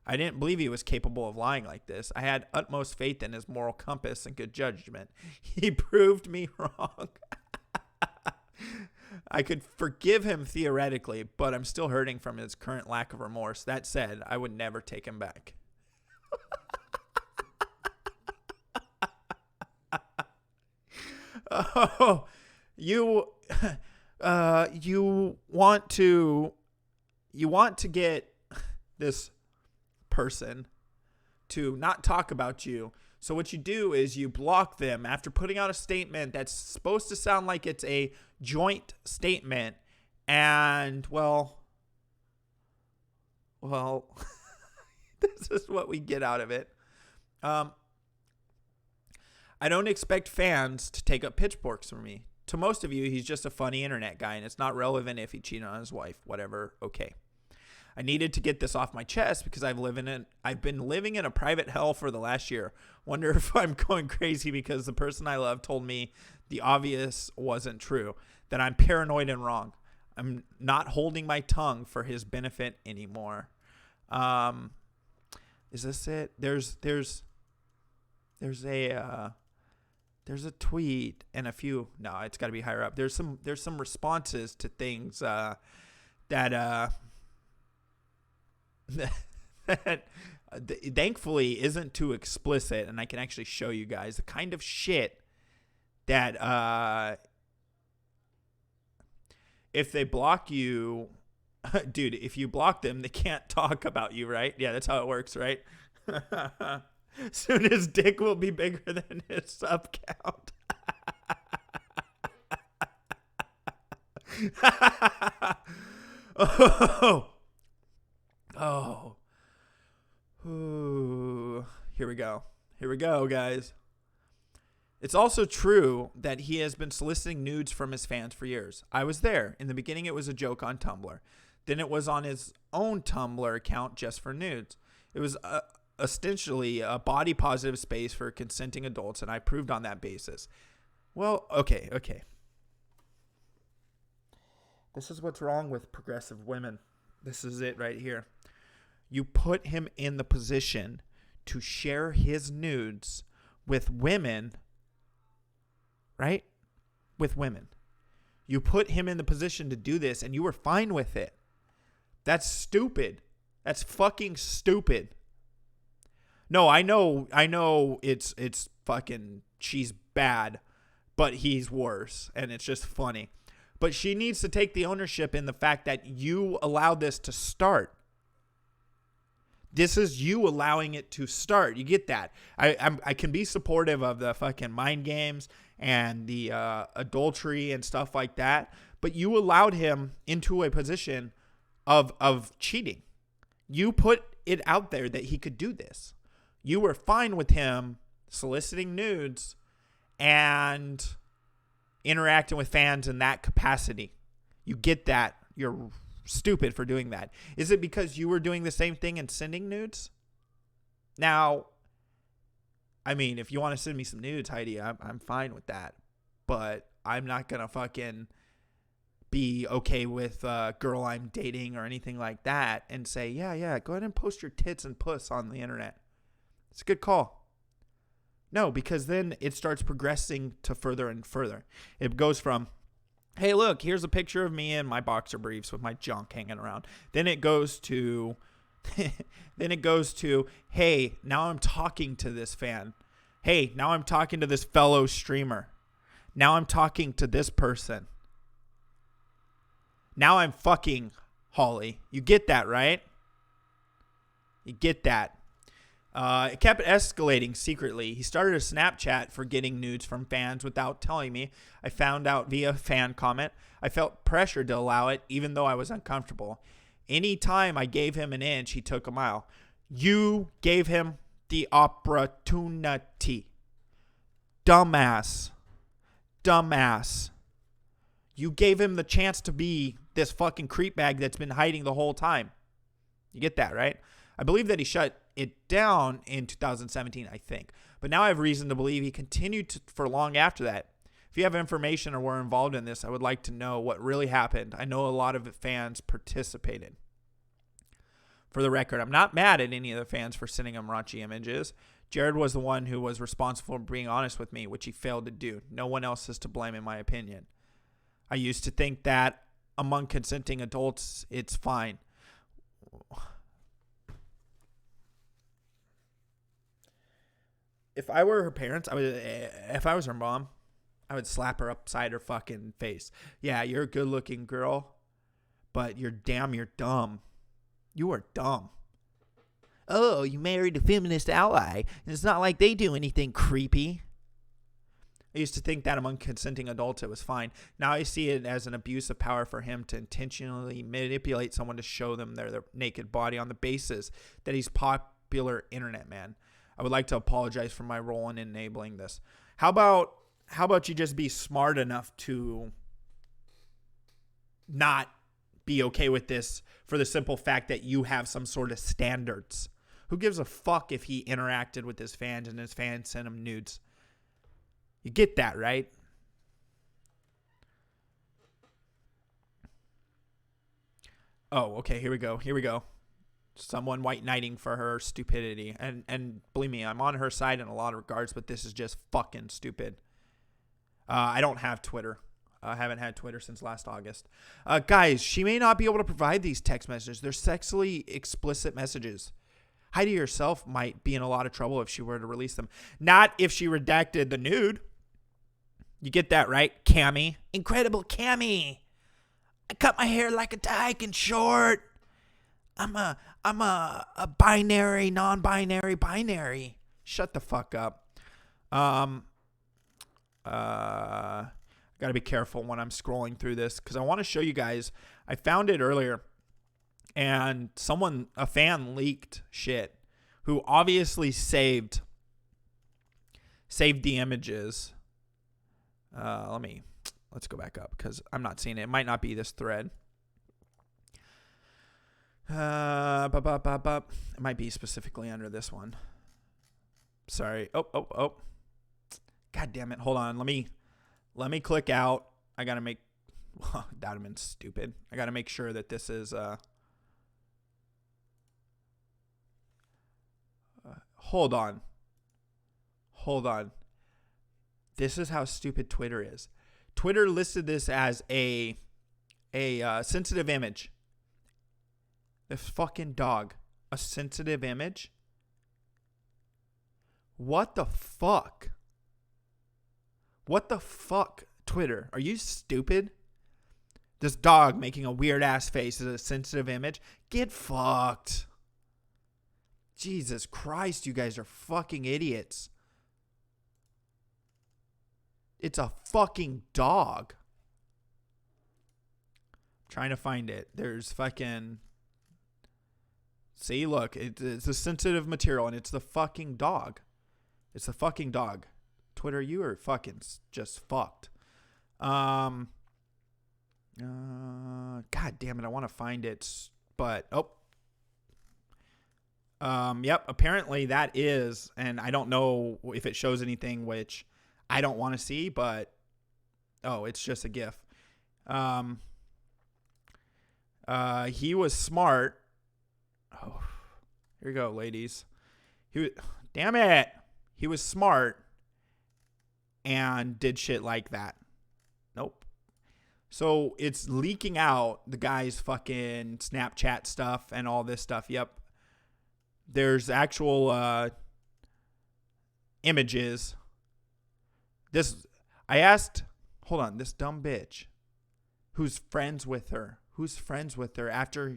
I didn't believe he was capable of lying like this. I had utmost faith in his moral compass and good judgment. He proved me wrong. I could forgive him theoretically, but I'm still hurting from his current lack of remorse. That said, I would never take him back. Oh, you want to get this person to not talk about you. So what you do is you block them after putting out a statement that's supposed to sound like it's a joint statement, And, well, this is what we get out of it. I don't expect fans to take up pitchforks from me. To most of you, he's just a funny internet guy, and it's not relevant if he cheated on his wife. Whatever, okay. I needed to get this off my chest because I've been living in a private hell for the last year. Wonder if I'm going crazy because the person I love told me the obvious wasn't true, that I'm paranoid and wrong. I'm not holding my tongue for his benefit anymore. Is this it? There's a tweet and a few. No, it's got to be higher up. There's some responses to things that thankfully isn't too explicit, and I can actually show you guys the kind of shit that if they block you, dude, if you block them, they can't talk about you, right? Yeah, that's how it works, right? Soon his dick will be bigger than his sub count. Oh. Ooh. Here we go, guys. It's also true that he has been soliciting nudes from his fans for years. I was there. In the beginning, it was a joke on Tumblr. Then it was on his own Tumblr account just for nudes. It was ostensibly a body-positive space for consenting adults, and I proved on that basis. Well, okay. This is what's wrong with progressive women. This is it right here. You put him in the position to share his nudes with women, right? With women. You put him in the position to do this, and you were fine with it. That's stupid. That's fucking stupid. No, I know it's fucking, she's bad, but he's worse, and it's just funny. But she needs to take the ownership in the fact that you allowed this to start. This is you allowing it to start. You get that? I can be supportive of the fucking mind games and the adultery and stuff like that, but you allowed him into a position of cheating. You put it out there that he could do this. You were fine with him soliciting nudes and interacting with fans in that capacity. You get that. You're stupid for doing that. Is it because you were doing the same thing and sending nudes? Now, I mean, if you want to send me some nudes, Heidi, I'm fine with that. But I'm not going to fucking be okay with a girl I'm dating or anything like that and say, yeah, go ahead and post your tits and puss on the internet. It's a good call. No, because then it starts progressing to further and further. It goes from, hey, look, here's a picture of me in my boxer briefs with my junk hanging around. Then it goes to, hey, now I'm talking to this fan. Hey, now I'm talking to this fellow streamer. Now I'm talking to this person. Now I'm fucking Holly. You get that, right? You get that. It kept escalating secretly. He started a Snapchat for getting nudes from fans without telling me. I found out via fan comment. I felt pressured to allow it, even though I was uncomfortable. Anytime I gave him an inch, he took a mile. You gave him the opportunity. Dumbass. You gave him the chance to be this fucking creep bag that's been hiding the whole time. You get that, right? I believe that he shut it down in 2017, I think. But now I have reason to believe he continued for long after that. If you have information or were involved in this, I would like to know what really happened. I know a lot of fans participated. For the record, I'm not mad at any of the fans for sending him raunchy images. Jared was the one who was responsible for being honest with me, which he failed to do. No one else is to blame, in my opinion. I used to think that among consenting adults, it's fine. If I were her parents, if I was her mom, I would slap her upside her fucking face. Yeah, you're a good-looking girl, but you're dumb. You are dumb. Oh, you married a feminist ally, and it's not like they do anything creepy. I used to think that among consenting adults it was fine. Now I see it as an abuse of power for him to intentionally manipulate someone to show them their naked body on the basis that he's popular internet man. I would like to apologize for my role in enabling this. How about you just be smart enough to not be okay with this for the simple fact that you have some sort of standards? Who gives a fuck if he interacted with his fans and his fans sent him nudes? You get that, right? Oh, okay, here we go. Someone white knighting for her stupidity. And believe me, I'm on her side in a lot of regards, but this is just fucking stupid. I don't have Twitter. I haven't had Twitter since last August. Guys, she may not be able to provide these text messages. They're sexually explicit messages. Heidi herself might be in a lot of trouble if she were to release them. Not if she redacted the nude. You get that, right? Cammy. Incredible Cammy. I cut my hair like a dyke and short. I'm a binary, non-binary, binary. Shut the fuck up. Gotta be careful when I'm scrolling through this because I want to show you guys. I found it earlier, and a fan leaked shit who obviously saved the images. Let's go back up because I'm not seeing it. It might not be this thread. It might be specifically under this one. Sorry. Oh. God damn it. Hold on. Let me click out. I gotta make. That would have been stupid. I gotta make sure that this is. Hold on. This is how stupid Twitter is. Twitter listed this as a sensitive image. This fucking dog. A sensitive image? What the fuck? What the fuck, Twitter? Are you stupid? This dog making a weird ass face is a sensitive image? Get fucked. Jesus Christ, you guys are fucking idiots. It's a fucking dog. I'm trying to find it. There's fucking... See, look, it's a sensitive material, and it's the fucking dog. It's the fucking dog. Twitter, you are fucking just fucked. God damn it, I want to find it, but yep, apparently that is, and I don't know if it shows anything which I don't want to see, but it's just a GIF. He was smart. Oh, here we go, ladies. Damn it. He was smart and did shit like that. Nope. So it's leaking out the guy's fucking Snapchat stuff and all this stuff. Yep. There's actual images. I asked, hold on, this dumb bitch who's friends with her after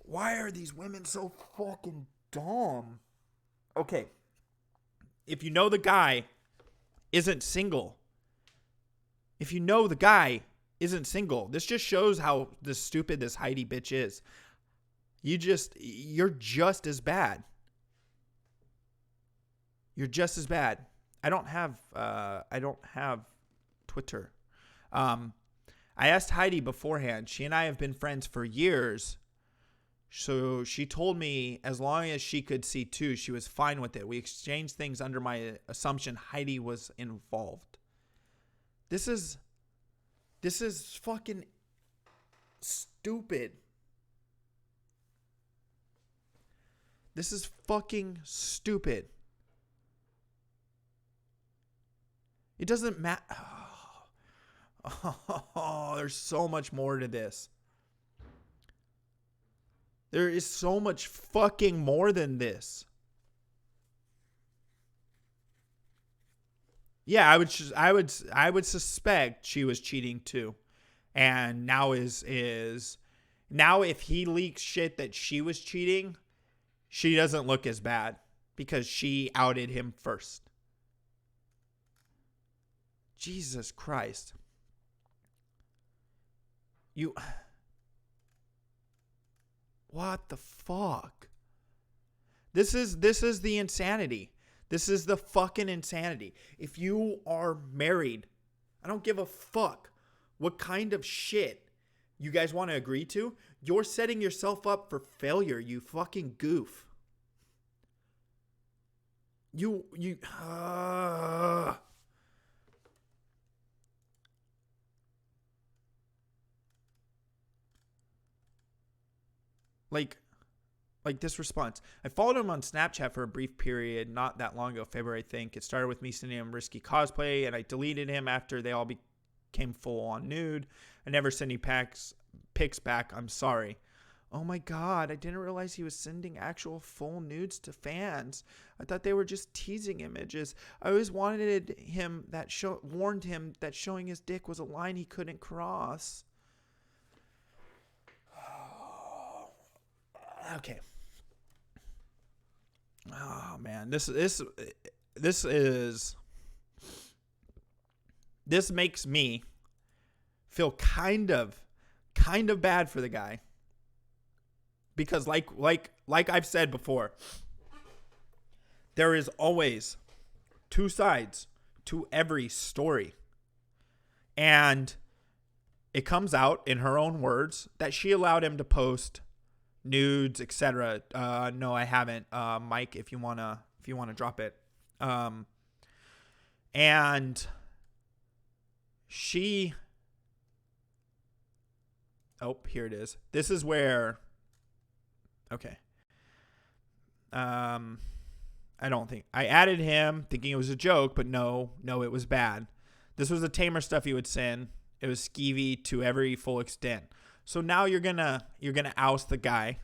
why are these women so fucking dumb? Okay, if you know the guy isn't single, this just shows how stupid this Heidi bitch is. You're just as bad. You're just as bad. I don't have Twitter. I asked Heidi beforehand. She and I have been friends for years. So she told me as long as she could see too, she was fine with it. We exchanged things under my assumption Heidi was involved. This is fucking stupid. This is fucking stupid. It doesn't matter. Oh, there's so much more to this. There is so much fucking more than this. Yeah, I would suspect she was cheating too. And now now if he leaks shit that she was cheating, she doesn't look as bad. because she outed him first. Jesus Christ. What the fuck? This is the insanity. This is the fucking insanity. If you are married, I don't give a fuck what kind of shit you guys want to agree to. You're setting yourself up for failure, you fucking goof. Like this response. I followed him on Snapchat for a brief period, not that long ago, February, I think. It started with me sending him risky cosplay, and I deleted him after they all became full on nude. I never sent any pics back. I'm sorry. Oh my God, I didn't realize he was sending actual full nudes to fans. I thought they were just teasing images. I always warned him that showing his dick was a line he couldn't cross. Okay. Oh man, this makes me feel kind of bad for the guy, because like I've said before, there is always two sides to every story, and it comes out in her own words that she allowed him to post nudes, etc. No, I haven't. Mike, if you wanna drop it. And she. Oh, here it is. This is where. Okay. I don't think I added him thinking it was a joke, but no, it was bad. This was the tamer stuff he would send. It was skeevy to every full extent. So now you're gonna oust the guy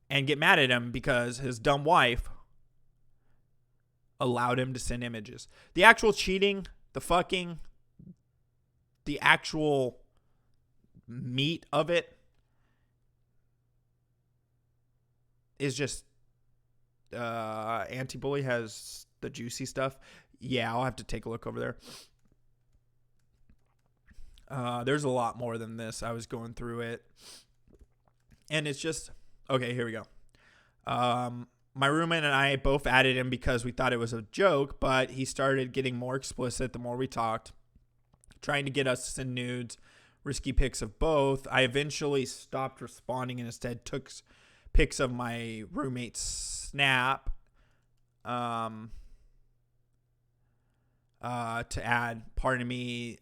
and get mad at him because his dumb wife allowed him to send images. The actual cheating, the actual meat of it is just Anti-Bully has the juicy stuff. Yeah, I'll have to take a look over there. There's a lot more than this. I was going through it, and it's just okay. Here we go. My roommate and I both added him because we thought it was a joke, but he started getting more explicit the more we talked, trying to get us to send nudes, risky pics of both. I eventually stopped responding and instead took pics of my roommate's snap. To add, pardon me,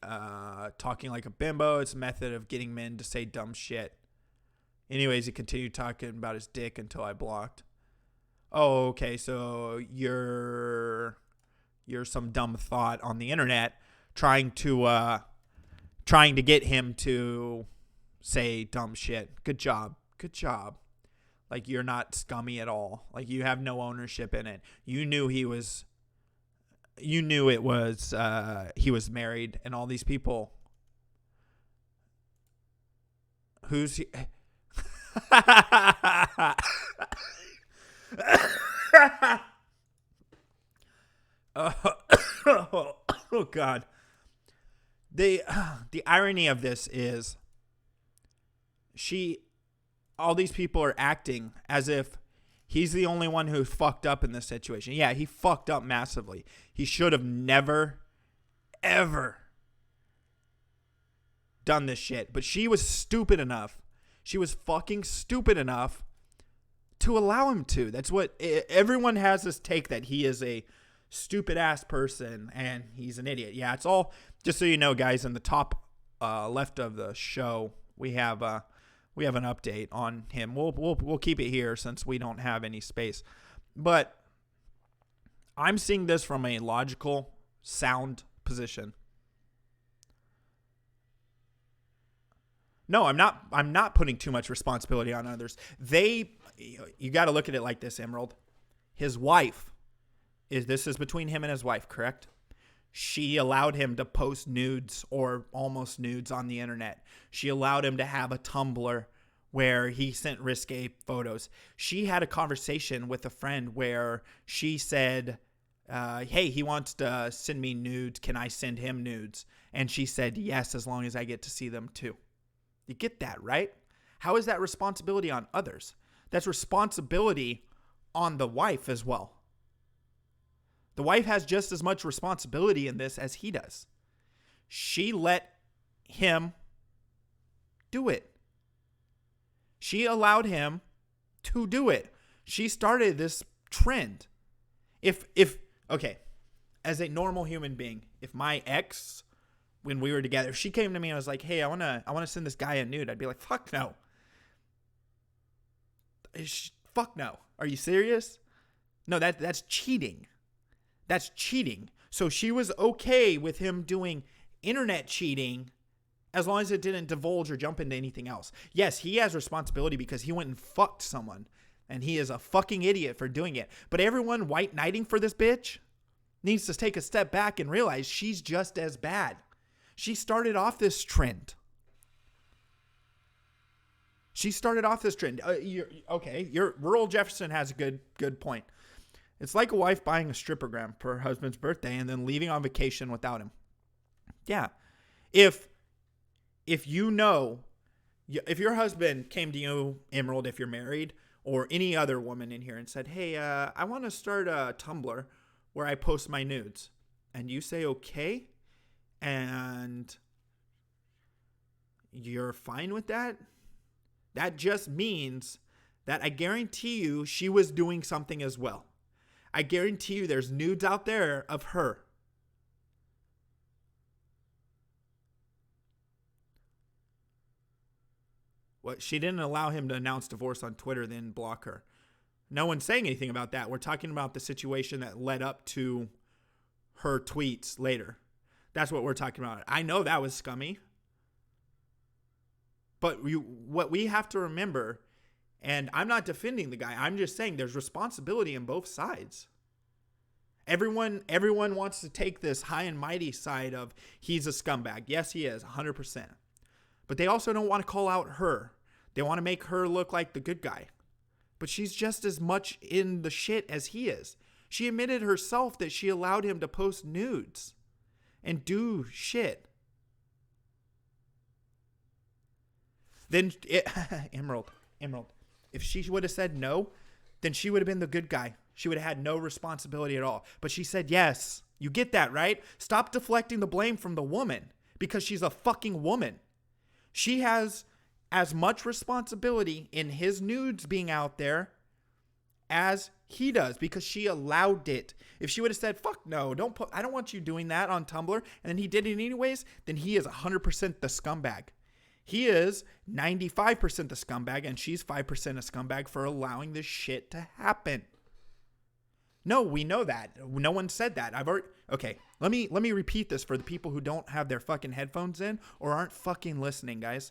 talking like a bimbo. It's a method of getting men to say dumb shit. Anyways, he continued talking about his dick until I blocked. Oh, okay. So you're some dumb thought on the internet trying to get him to say dumb shit. Good job. Like, you're not scummy at all. Like, you have no ownership in it. You knew it was he was married, and all these people. Who's he? Oh God. The irony of this is all these people are acting as if he's the only one who fucked up in this situation. Yeah, he fucked up massively. He should have never, ever done this shit. But she was stupid enough. She was fucking stupid enough to allow him to. That's what everyone has, this take that he is a stupid ass person and he's an idiot. Yeah, it's all, just so you know, guys, in the top left of the show, we have an update on him. We'll keep it here since we don't have any space. But I'm seeing this from a logical, sound position. No, I'm not putting too much responsibility on others. You got to look at it like this, Emerald. His wife, this is between him and his wife, correct? She allowed him to post nudes or almost nudes on the internet. She allowed him to have a Tumblr where he sent risque photos. She had a conversation with a friend where she said, hey, he wants to send me nudes. Can I send him nudes? And she said, yes, as long as I get to see them too. You get that, right? How is that responsibility on others? That's responsibility on the wife as well. The wife has just as much responsibility in this as he does. She let him do it. She allowed him to do it. She started this trend. Okay, as a normal human being, if my ex, when we were together, if she came to me and was like, hey, I wanna send this guy a nude, I'd be like, fuck no. Fuck no. Are you serious? No, that's cheating. That's cheating. So she was okay with him doing internet cheating as long as it didn't divulge or jump into anything else. Yes, he has responsibility because he went and fucked someone. And he is a fucking idiot for doing it. But everyone white knighting for this bitch needs to take a step back and realize she's just as bad. She started off this trend. Rural Jefferson has a good point. It's like a wife buying a strippergram for her husband's birthday and then leaving on vacation without him. Yeah. If your husband came to you, Emerald, if you're married, or any other woman in here and said, hey, I want to start a Tumblr where I post my nudes. And you say, okay, and you're fine with that, that just means that I guarantee you she was doing something as well. I guarantee you there's nudes out there of her. What, she didn't allow him to announce divorce on Twitter, then block her. No one's saying anything about that. We're talking about the situation that led up to her tweets later. That's what we're talking about. I know that was scummy. But what we have to remember, and I'm not defending the guy, I'm just saying there's responsibility on both sides. Everyone wants to take this high and mighty side of he's a scumbag. Yes, he is, 100%. But they also don't want to call out her. They want to make her look like the good guy. But she's just as much in the shit as he is. She admitted herself that she allowed him to post nudes and do shit. Then, Emerald, if she would have said no, then she would have been the good guy. She would have had no responsibility at all. But she said yes. You get that, right? Stop deflecting the blame from the woman because she's a fucking woman. She has as much responsibility in his nudes being out there as he does because she allowed it. If she would have said, fuck no, I don't want you doing that on Tumblr, and then he did it anyways, then he is 100% the scumbag. He is 95% the scumbag, and she's 5% a scumbag for allowing this shit to happen. No, we know that. No one said that. Okay, let me repeat this for the people who don't have their fucking headphones in or aren't fucking listening, guys.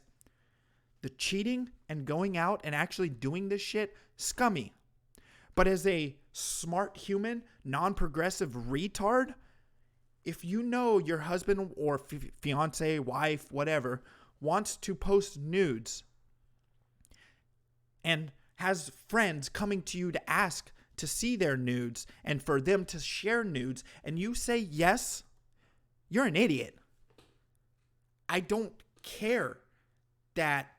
The cheating and going out and actually doing this shit, scummy. But as a smart human, non-progressive retard, if you know your husband or fiance, wife, whatever, wants to post nudes and has friends coming to you to ask to see their nudes and for them to share nudes, and you say yes, you're an idiot. I don't care that.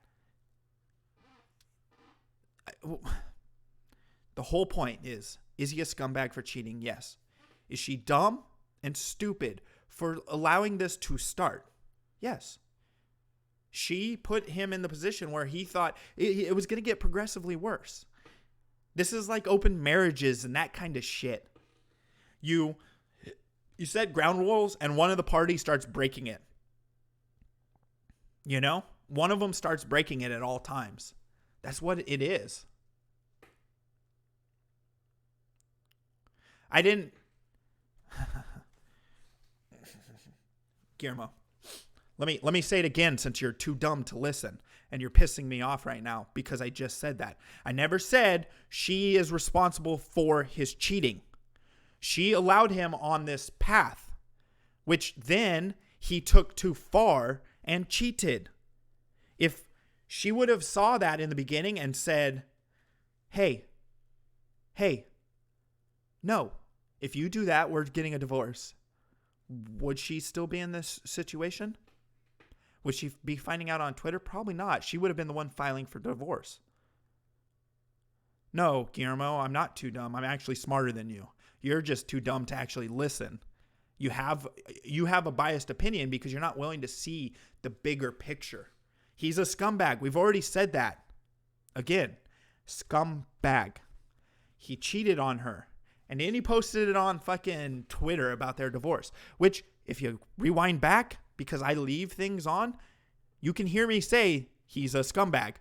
The whole point is he a scumbag for cheating? Yes. Is she dumb and stupid for allowing this to start? Yes. She put him in the position where he thought it was going to get progressively worse. This is like open marriages and that kind of shit. You set ground rules and one of the parties starts breaking it. You know? One of them starts breaking it at all times. That's what it is. I didn't... Guillermo, let me say it again since you're too dumb to listen and you're pissing me off right now because I just said that. I never said she is responsible for his cheating. She allowed him on this path, which then he took too far and cheated. If she would have saw that in the beginning and said, hey, no, if you do that, we're getting a divorce. Would she still be in this situation? Would she be finding out on Twitter? Probably not. She would have been the one filing for divorce. No, Guillermo, I'm not too dumb. I'm actually smarter than you. You're just too dumb to actually listen. You have a biased opinion because you're not willing to see the bigger picture. He's a scumbag. We've already said that. Again, scumbag. He cheated on her. And then he posted it on fucking Twitter about their divorce. Which, if you rewind back, because I leave things on, you can hear me say he's a scumbag.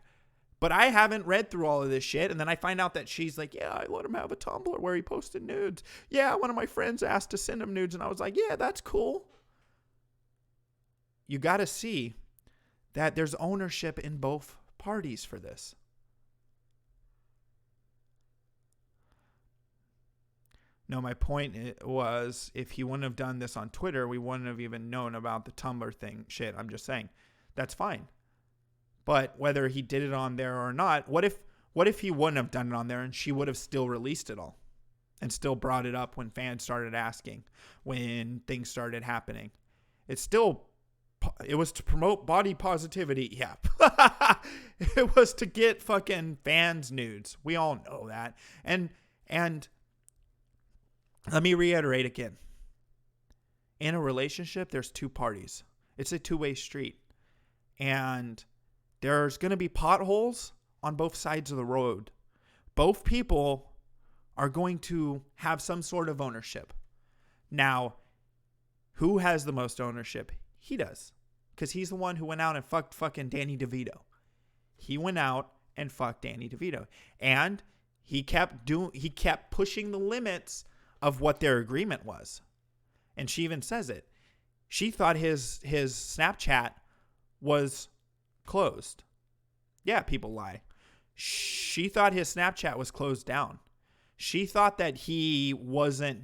But I haven't read through all of this shit. And then I find out that she's like, yeah, I let him have a Tumblr where he posted nudes. Yeah, one of my friends asked to send him nudes. And I was like, yeah, that's cool. You got to see that there's ownership in both parties for this. No, my point was, if he wouldn't have done this on Twitter, we wouldn't have even known about the Tumblr thing. Shit, I'm just saying. That's fine. But whether he did it on there or not, what if he wouldn't have done it on there and she would have still released it all and still brought it up when fans started asking, when things started happening? It was to promote body positivity. Yeah. It was to get fucking fans nudes. We all know that. And let me reiterate again. In a relationship, there's two parties. It's a two-way street. And there's going to be potholes on both sides of the road. Both people are going to have some sort of ownership. Now, who has the most ownership? He does. Because he's the one who went out and fucked fucking Danny DeVito. He went out and fucked Danny DeVito. And he kept pushing the limits of what their agreement was. And she even says it. She thought his Snapchat was closed. Yeah, people lie. She thought his Snapchat was closed down. She thought that he wasn't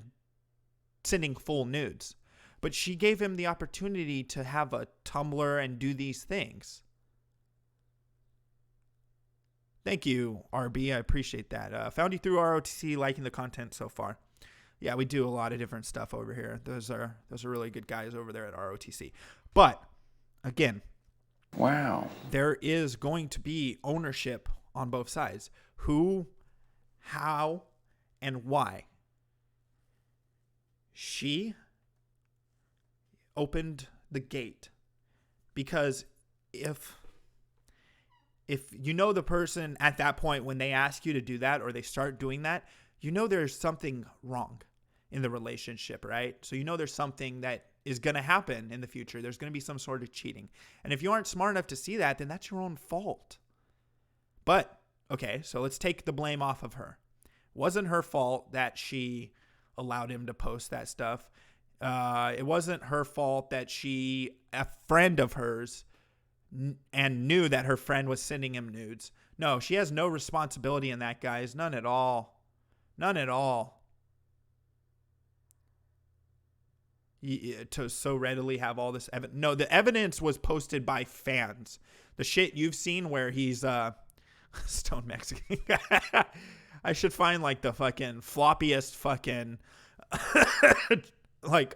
sending full nudes. But she gave him the opportunity to have a Tumblr and do these things. Thank you, RB. I appreciate that. Found you through ROTC, liking the content so far. Yeah, we do a lot of different stuff over here. Those are really good guys over there at ROTC. But again, wow, there is going to be ownership on both sides. Who, how, and why. She opened the gate because if you know the person at that point when they ask you to do that or they start doing that, you know there's something wrong in the relationship, right? So you know there's something that is going to happen in the future. There's going to be some sort of cheating. And if you aren't smart enough to see that, then that's your own fault. But, okay, so let's take the blame off of her. It wasn't her fault that she allowed him to post that stuff. It wasn't her fault that a friend of hers, and knew that her friend was sending him nudes. No, she has no responsibility in that, guys. None at all. None at all. To so readily have all this evidence. No, the evidence was posted by fans. The shit you've seen where he's Stone Mexican. I should find like the fucking floppiest fucking like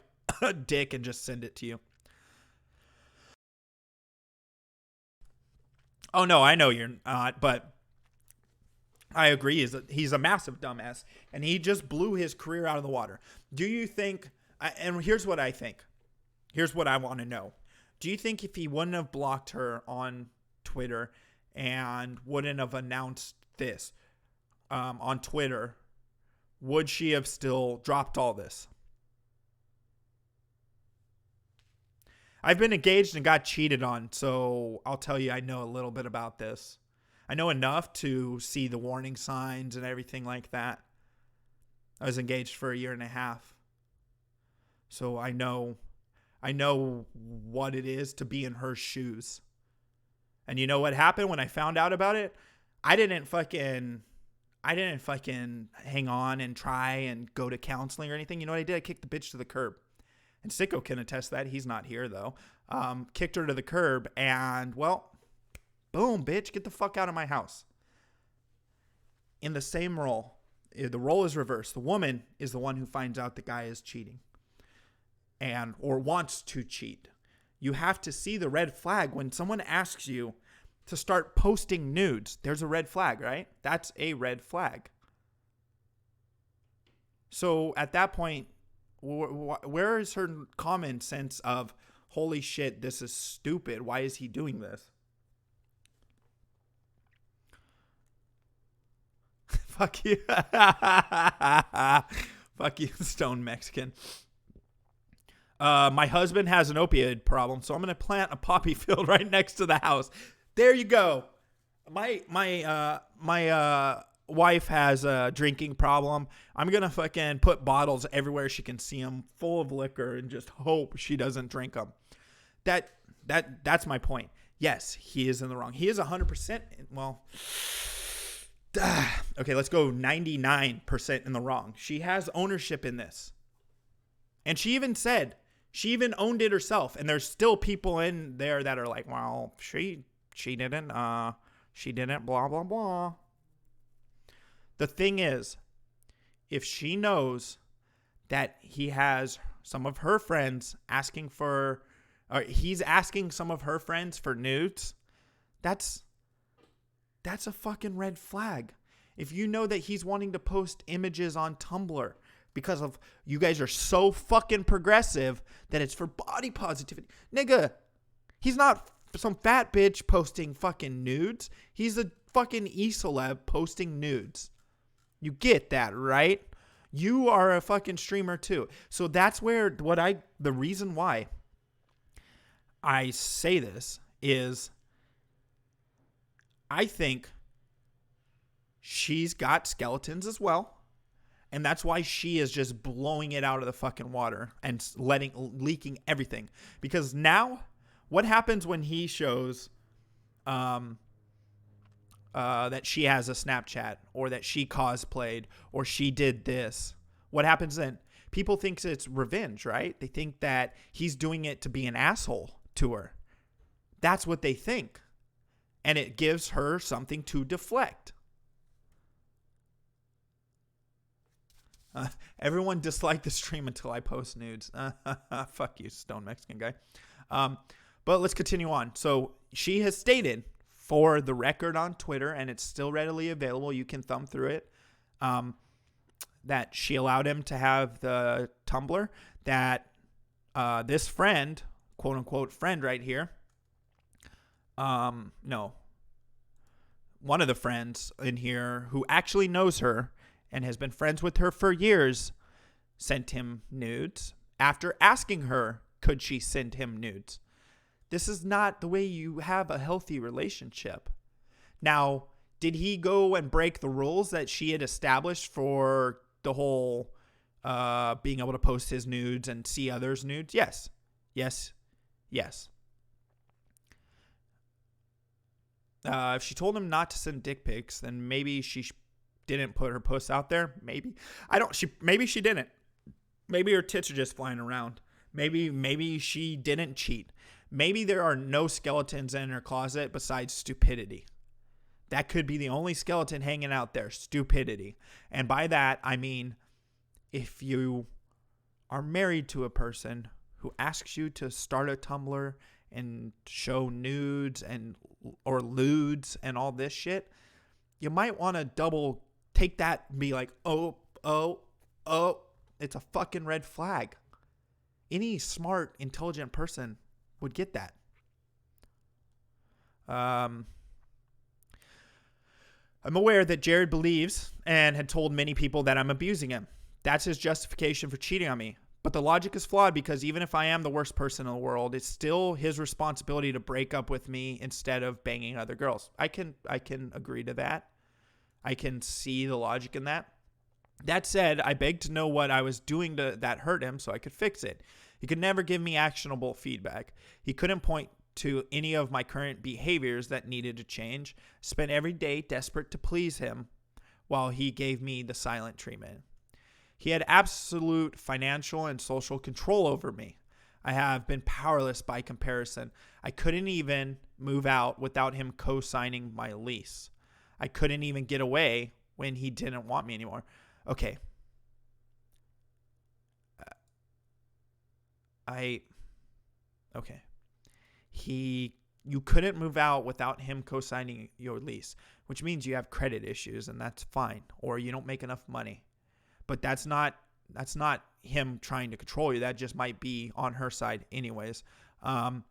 dick and just send it to you. Oh no, I know you're not, but I agree. He's a massive dumbass, and he just blew his career out of the water. Do you think? And here's what I think. Here's what I want to know. Do you think if he wouldn't have blocked her on Twitter and wouldn't have announced this on Twitter, would she have still dropped all this? I've been engaged and got cheated on, so I'll tell you I know a little bit about this. I know enough to see the warning signs and everything like that. I was engaged for 1.5 years. So I know what it is to be in her shoes. And you know what happened when I found out about it? I didn't fucking hang on and try and go to counseling or anything. You know what I did? I kicked the bitch to the curb. And Sicko can attest that. He's not here, though. Kicked her to the curb. And, well, Boom, bitch, get the fuck out of my house. In the same role, the role is reversed. The woman is the one who finds out the guy is cheating or wants to cheat. You have to see the red flag when someone asks you to start posting nudes. There's a red flag, right? That's a red flag. So at that point, where is her common sense of, holy shit, this is stupid. Why is he doing this? Fuck you. Fuck you, Stone Mexican. My husband has an opioid problem, so I'm going to plant a poppy field right next to the house. There you go. My wife has a drinking problem. I'm going to fucking put bottles everywhere she can see them full of liquor and just hope she doesn't drink them. That's my point. Yes, he is in the wrong. He is 100%. Well, okay, let's go 99% in the wrong. She has ownership in this. And she even owned it herself. And there's still people in there that are like, well, she didn't, blah, blah, blah. The thing is, if she knows that he has some of her friends asking for, or he's asking some of her friends for nudes, that's a fucking red flag. If you know that he's wanting to post images on Tumblr because of you guys are so fucking progressive that it's for body positivity. Nigga, he's not some fat bitch posting fucking nudes. He's a fucking e-celeb posting nudes. You get that, right? You are a fucking streamer too. So that's where the reason why I say this is I think she's got skeletons as well. And that's why she is just blowing it out of the fucking water and leaking everything. Because now, what happens when he shows that she has a Snapchat or that she cosplayed or she did this? What happens then? People think it's revenge, right? They think that he's doing it to be an asshole to her. That's what they think. And it gives her something to deflect. Everyone disliked the stream until I post nudes. Fuck you, Stone Mexican guy. But let's continue on. So she has stated, for the record on Twitter, and it's still readily available, you can thumb through it, that she allowed him to have the Tumblr, that this friend, quote unquote friend right here, no, one of the friends in here who actually knows her and has been friends with her for years, sent him nudes after asking her, could she send him nudes? This is not the way you have a healthy relationship. Now, did he go and break the rules that she had established for the whole being able to post his nudes and see others' nudes? Yes. Yes. Yes. If she told him not to send dick pics, then maybe she didn't put her posts out there. Maybe. Maybe she didn't. Maybe her tits are just flying around. Maybe she didn't cheat. Maybe there are no skeletons in her closet besides stupidity. That could be the only skeleton hanging out there, stupidity. And by that, I mean, if you are married to a person who asks you to start a Tumblr and show nudes or lewds and all this shit, you might want to double take that and be like, oh, it's a fucking red flag. Any smart, intelligent person would get that. I'm aware that Jared believes and had told many people that I'm abusing him. That's his justification for cheating on me. But the logic is flawed because even if I am the worst person in the world, it's still his responsibility to break up with me instead of banging other girls. I can agree to that. I can see the logic in that. That said, I beg to know what I was doing that hurt him so I could fix it. He could never give me actionable feedback. He couldn't point to any of my current behaviors that needed to change. Spent every day desperate to please him while he gave me the silent treatment. He had absolute financial and social control over me. I have been powerless by comparison. I couldn't even move out without him co-signing my lease. I couldn't even get away when he didn't want me anymore. Okay. You couldn't move out without him co-signing your lease, which means you have credit issues, and that's fine, or you don't make enough money. But that's not him trying to control you. That just might be on her side anyways. I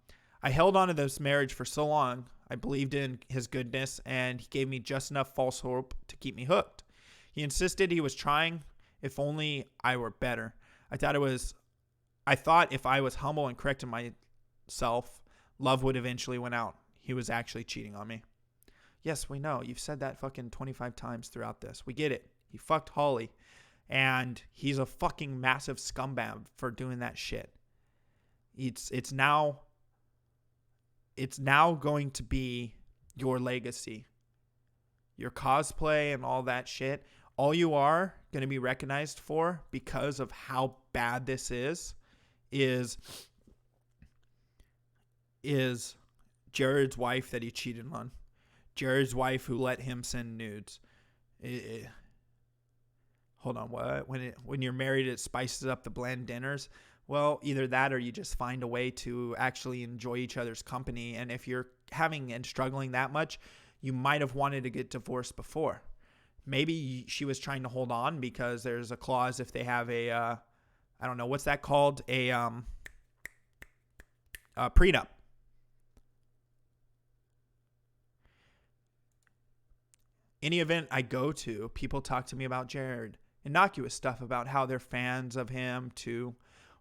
held on to this marriage for so long. I believed in his goodness, and he gave me just enough false hope to keep me hooked. He insisted he was trying. If only I were better. I thought if I was humble and corrected myself, love would eventually win out. He was actually cheating on me. Yes, we know. You've said that fucking 25 times throughout this. We get it. He fucked Holly. And he's a fucking massive scumbag for doing that shit. It's now going to be your legacy. Your cosplay and all that shit. All you are going to be recognized for because of how bad this is Jared's wife that he cheated on. Jared's wife who let him send nudes. Hold on, what? When you're married, it spices up the bland dinners. Well, either that or you just find a way to actually enjoy each other's company. And if you're having and struggling that much, you might have wanted to get divorced before. Maybe she was trying to hold on because there's a clause if they have a, I don't know, what's that called? A prenup. Any event I go to, people talk to me about Jared. Innocuous stuff about how they're fans of him too,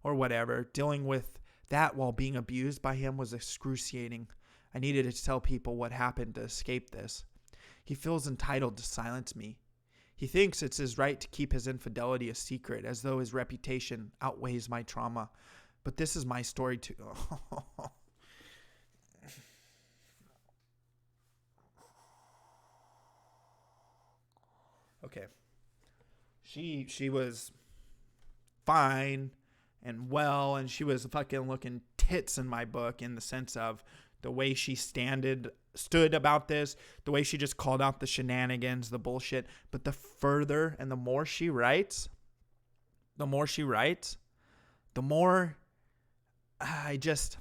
or whatever. Dealing with that while being abused by him was excruciating. I needed to tell people what happened to escape this. He feels entitled to silence me. He thinks it's his right to keep his infidelity a secret, as though his reputation outweighs my trauma. But this is my story too. Okay. She was fine and well, and she was fucking looking tits in my book in the sense of the way she stood about this, the way she just called out the shenanigans, the bullshit. But the further and the more she writes, the more I just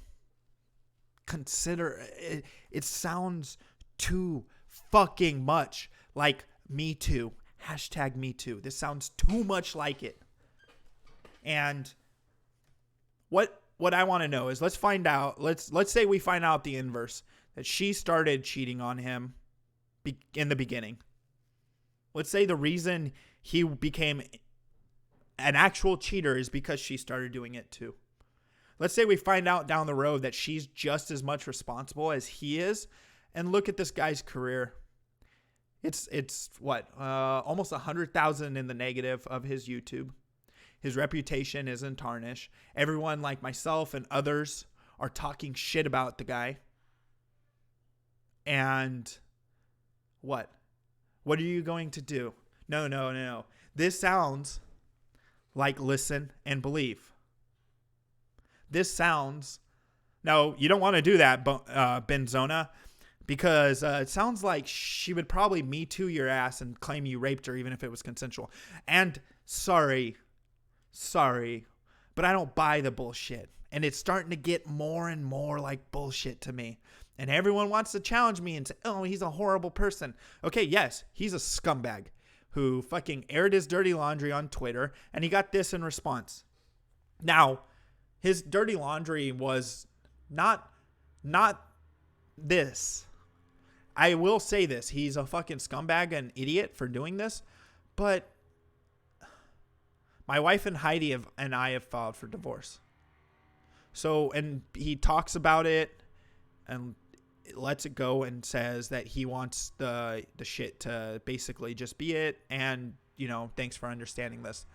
consider it. It sounds too fucking much like Me Too. Hashtag Me Too. This sounds too much like it. And what I want to know is, let's find out. Let's say we find out the inverse, that she started cheating on him in the beginning. Let's say the reason he became an actual cheater is because she started doing it too. Let's say we find out down the road that she's just as much responsible as he is, and look at this guy's career. It's what, almost 100,000 in the negative of his YouTube. His reputation is in tarnish. Everyone like myself and others are talking shit about the guy. And what? What are you going to do? No. This sounds like listen and believe. This sounds... No, you don't want to do that, Benzona. Because it sounds like she would probably Me Too your ass and claim you raped her even if it was consensual. And sorry, but I don't buy the bullshit. And it's starting to get more and more like bullshit to me. And everyone wants to challenge me and say, oh, he's a horrible person. Okay, yes, he's a scumbag who fucking aired his dirty laundry on Twitter, and he got this in response. Now, his dirty laundry was not this. I will say this. He's a fucking scumbag and idiot for doing this. But my wife and Heidi and I have filed for divorce. So, and he talks about it and lets it go and says that he wants the shit to basically just be it. And, you know, thanks for understanding this.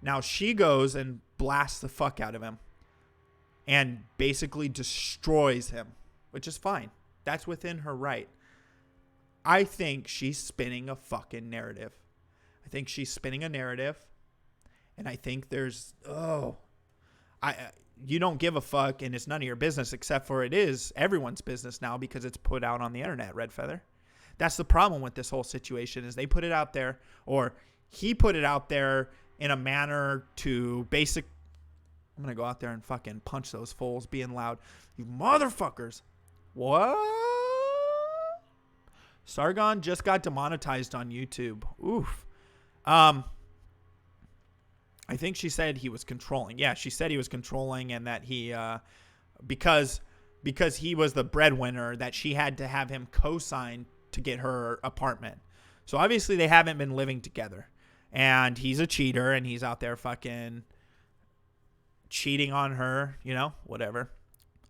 Now she goes and blasts the fuck out of him and basically destroys him, which is fine. That's within her right. I think she's spinning a fucking narrative. I think she's spinning a narrative. And I think there's, you don't give a fuck and it's none of your business, except for it is everyone's business now because it's put out on the internet, Red Feather. That's the problem with this whole situation is they put it out there, or he put it out there in a manner to I'm going to go out there and fucking punch those fools being loud. You motherfuckers. What? Sargon just got demonetized on YouTube. Oof. I think she said he was controlling. Yeah, she said he was controlling and that he, because he was the breadwinner, that she had to have him co-sign to get her apartment. So obviously they haven't been living together. And he's a cheater and he's out there fucking cheating on her, whatever.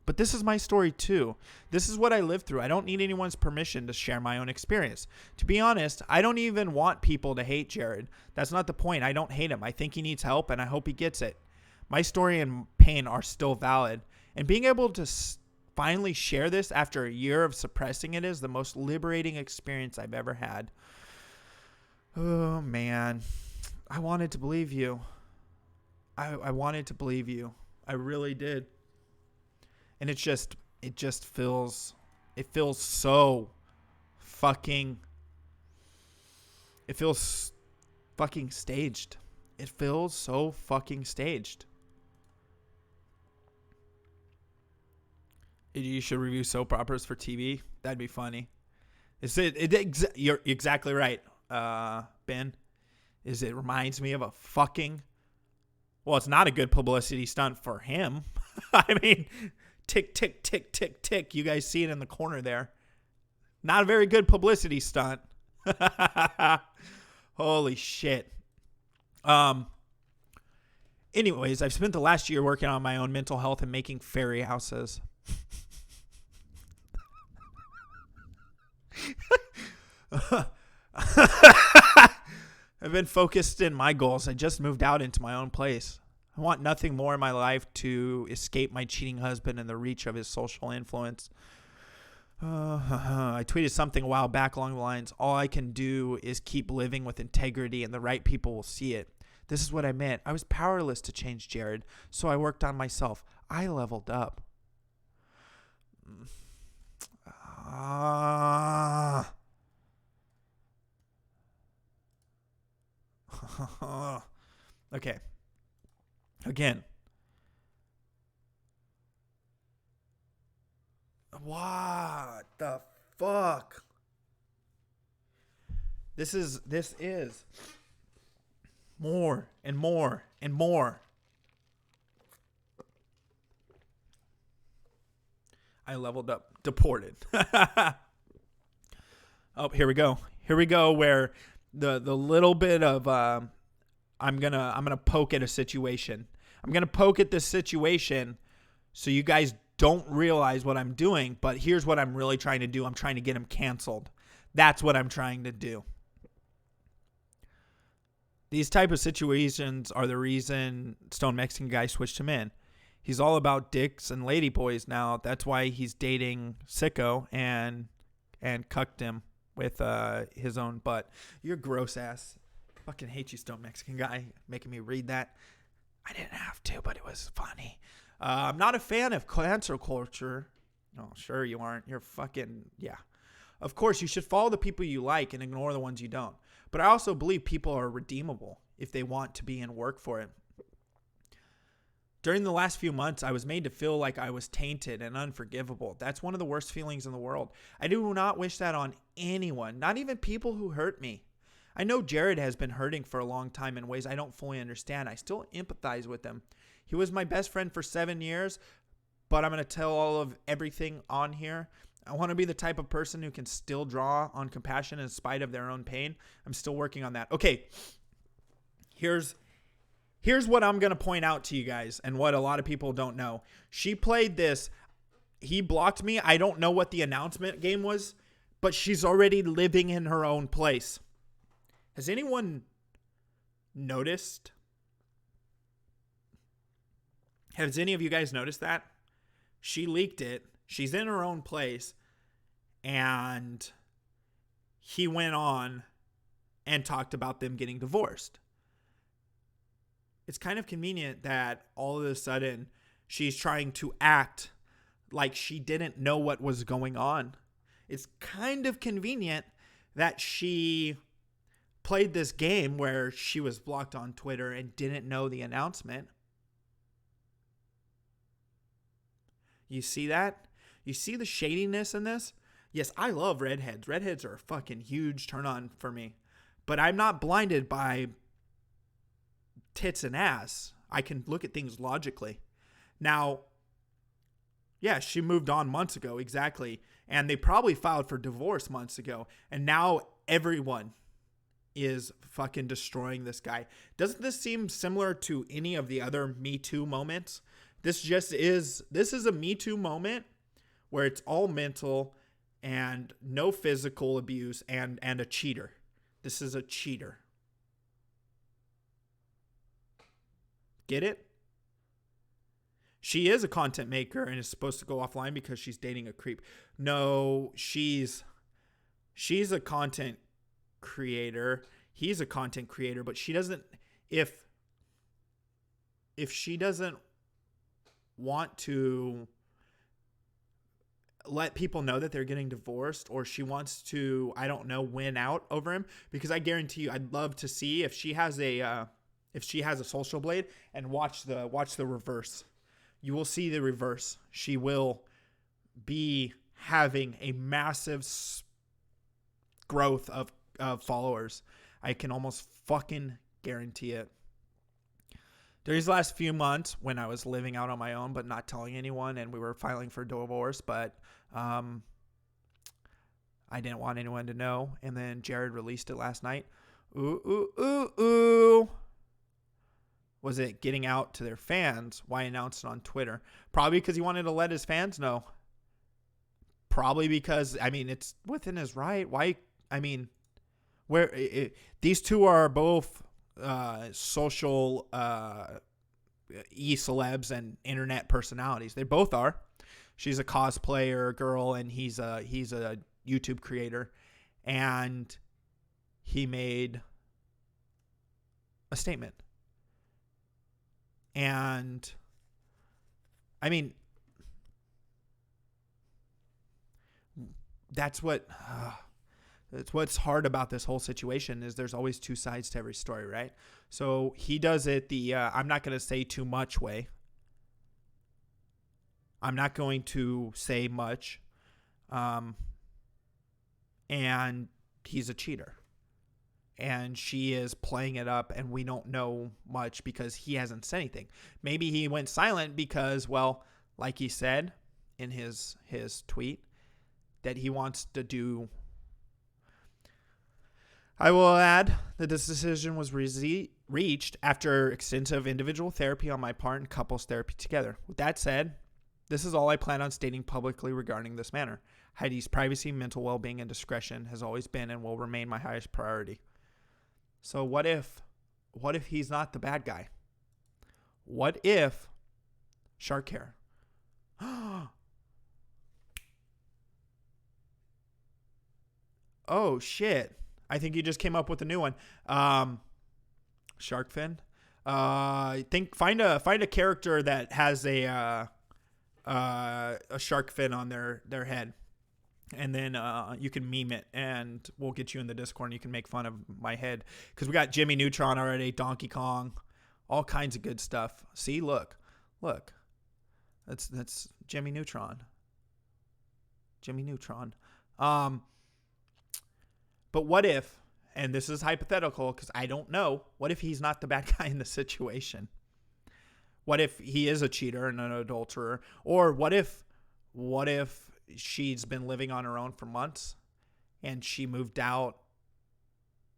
But this is my story too. This is what I lived through. I don't need anyone's permission to share my own experience. To be honest, I don't even want people to hate Jared. That's not the point. I don't hate him. I think he needs help and I hope he gets it. My story and pain are still valid. And being able to finally share this after a year of suppressing it is the most liberating experience I've ever had. Oh, man. I wanted to believe you. I wanted to believe you. I really did. And it just feels so fucking, it feels fucking staged. It feels so fucking staged. You should review soap operas for TV. That'd be funny. You're exactly right, Ben. It reminds me of a fucking, well, it's not a good publicity stunt for him. I mean, tick, tick, tick, tick, tick. You guys see it in the corner there. Not a very good publicity stunt. Holy shit. Anyways, I've spent the last year working on my own mental health and making fairy houses. I've been focused in my goals. I just moved out into my own place. I want nothing more in my life to escape my cheating husband and the reach of his social influence. I tweeted something a while back along the lines, all I can do is keep living with integrity and the right people will see it. This is what I meant. I was powerless to change Jared, so I worked on myself. I leveled up. Okay. Again. What the fuck? This is more and more and more. I leveled up. Deported. Oh, here we go. Here we go where the little bit of I'm gonna poke at a situation. I'm gonna poke at this situation so you guys don't realize what I'm doing, but here's what I'm really trying to do. I'm trying to get him canceled. That's what I'm trying to do. These type of situations are the reason Stone Mexican guy switched him in. He's all about dicks and ladyboys now. That's why he's dating Sicko and cucked him with his own butt. You're gross ass. Fucking hate you, Stone Mexican guy, making me read that. I didn't have to, but it was funny. I'm not a fan of cancel culture. Oh, sure you aren't. You're fucking, yeah. Of course, you should follow the people you like and ignore the ones you don't. But I also believe people are redeemable if they want to be and work for it. During the last few months, I was made to feel like I was tainted and unforgivable. That's one of the worst feelings in the world. I do not wish that on anyone, not even people who hurt me. I know Jared has been hurting for a long time in ways I don't fully understand. I still empathize with him. He was my best friend for 7 years, but I'm going to tell all of everything on here. I want to be the type of person who can still draw on compassion in spite of their own pain. I'm still working on that. Okay, here's what I'm going to point out to you guys and what a lot of people don't know. She played this. He blocked me. I don't know what the announcement game was, but she's already living in her own place. Has anyone noticed? Has any of you guys noticed that? She leaked it. She's in her own place. And he went on and talked about them getting divorced. It's kind of convenient that all of a sudden She's trying to act like she didn't know what was going on. It's kind of convenient that she played this game where she was blocked on Twitter and didn't know the announcement. You see that? You see the shadiness in this? Yes, I love redheads. Redheads are a fucking huge turn on for me. But I'm not blinded by tits and ass. I can look at things logically. Now, yeah, she moved on months ago, exactly. And they probably filed for divorce months ago. And now everyone is fucking destroying this guy. Doesn't this seem similar to any of the other Me Too moments? This is a Me Too moment where it's all mental and no physical abuse and a cheater. This is a cheater. Get it? She is a content maker and is supposed to go offline because she's dating a creep. No, she's a content creator. He's a content creator, but she doesn't, if she doesn't want to let people know that they're getting divorced, or she wants to, I don't know, win out over him, because I guarantee you, I'd love to see if she has a social blade and watch the reverse. You will see the reverse. She will be having a massive growth of followers. I can almost fucking guarantee it. These last few months when I was living out on my own but not telling anyone, and we were filing for divorce, but I didn't want anyone to know, and then Jared released it last night. Ooh. Was it getting out to their fans? Why announce it on Twitter? Probably because he wanted to let his fans know. Probably because, I mean, it's within his right. Why? I mean, these two are both social e-celebs and internet personalities. They both are. She's a cosplayer girl and he's a YouTube creator, and he made a statement. And I mean, that's what's hard about this whole situation, is there's always two sides to every story, right? So he does it the I'm not going to say too much way. I'm not going to say much. And he's a cheater. And she is playing it up, and we don't know much because he hasn't said anything. Maybe he went silent because, well, like he said in his tweet, that he wants to do. I will add that this decision was reached after extensive individual therapy on my part and couples therapy together. With that said, this is all I plan on stating publicly regarding this matter. Heidi's privacy, mental well-being, and discretion has always been and will remain my highest priority. So what if he's not the bad guy? What if shark hair? Oh shit. I think you just came up with a new one. Shark fin. Find a character that has a shark fin on their head. And then you can meme it, and we'll get you in the Discord, and you can make fun of my head. Because we got Jimmy Neutron already, Donkey Kong, all kinds of good stuff. See, look. That's Jimmy Neutron. But what if, and this is hypothetical because I don't know, what if he's not the bad guy in the situation? What if he is a cheater and an adulterer? Or what if she's been living on her own for months and she moved out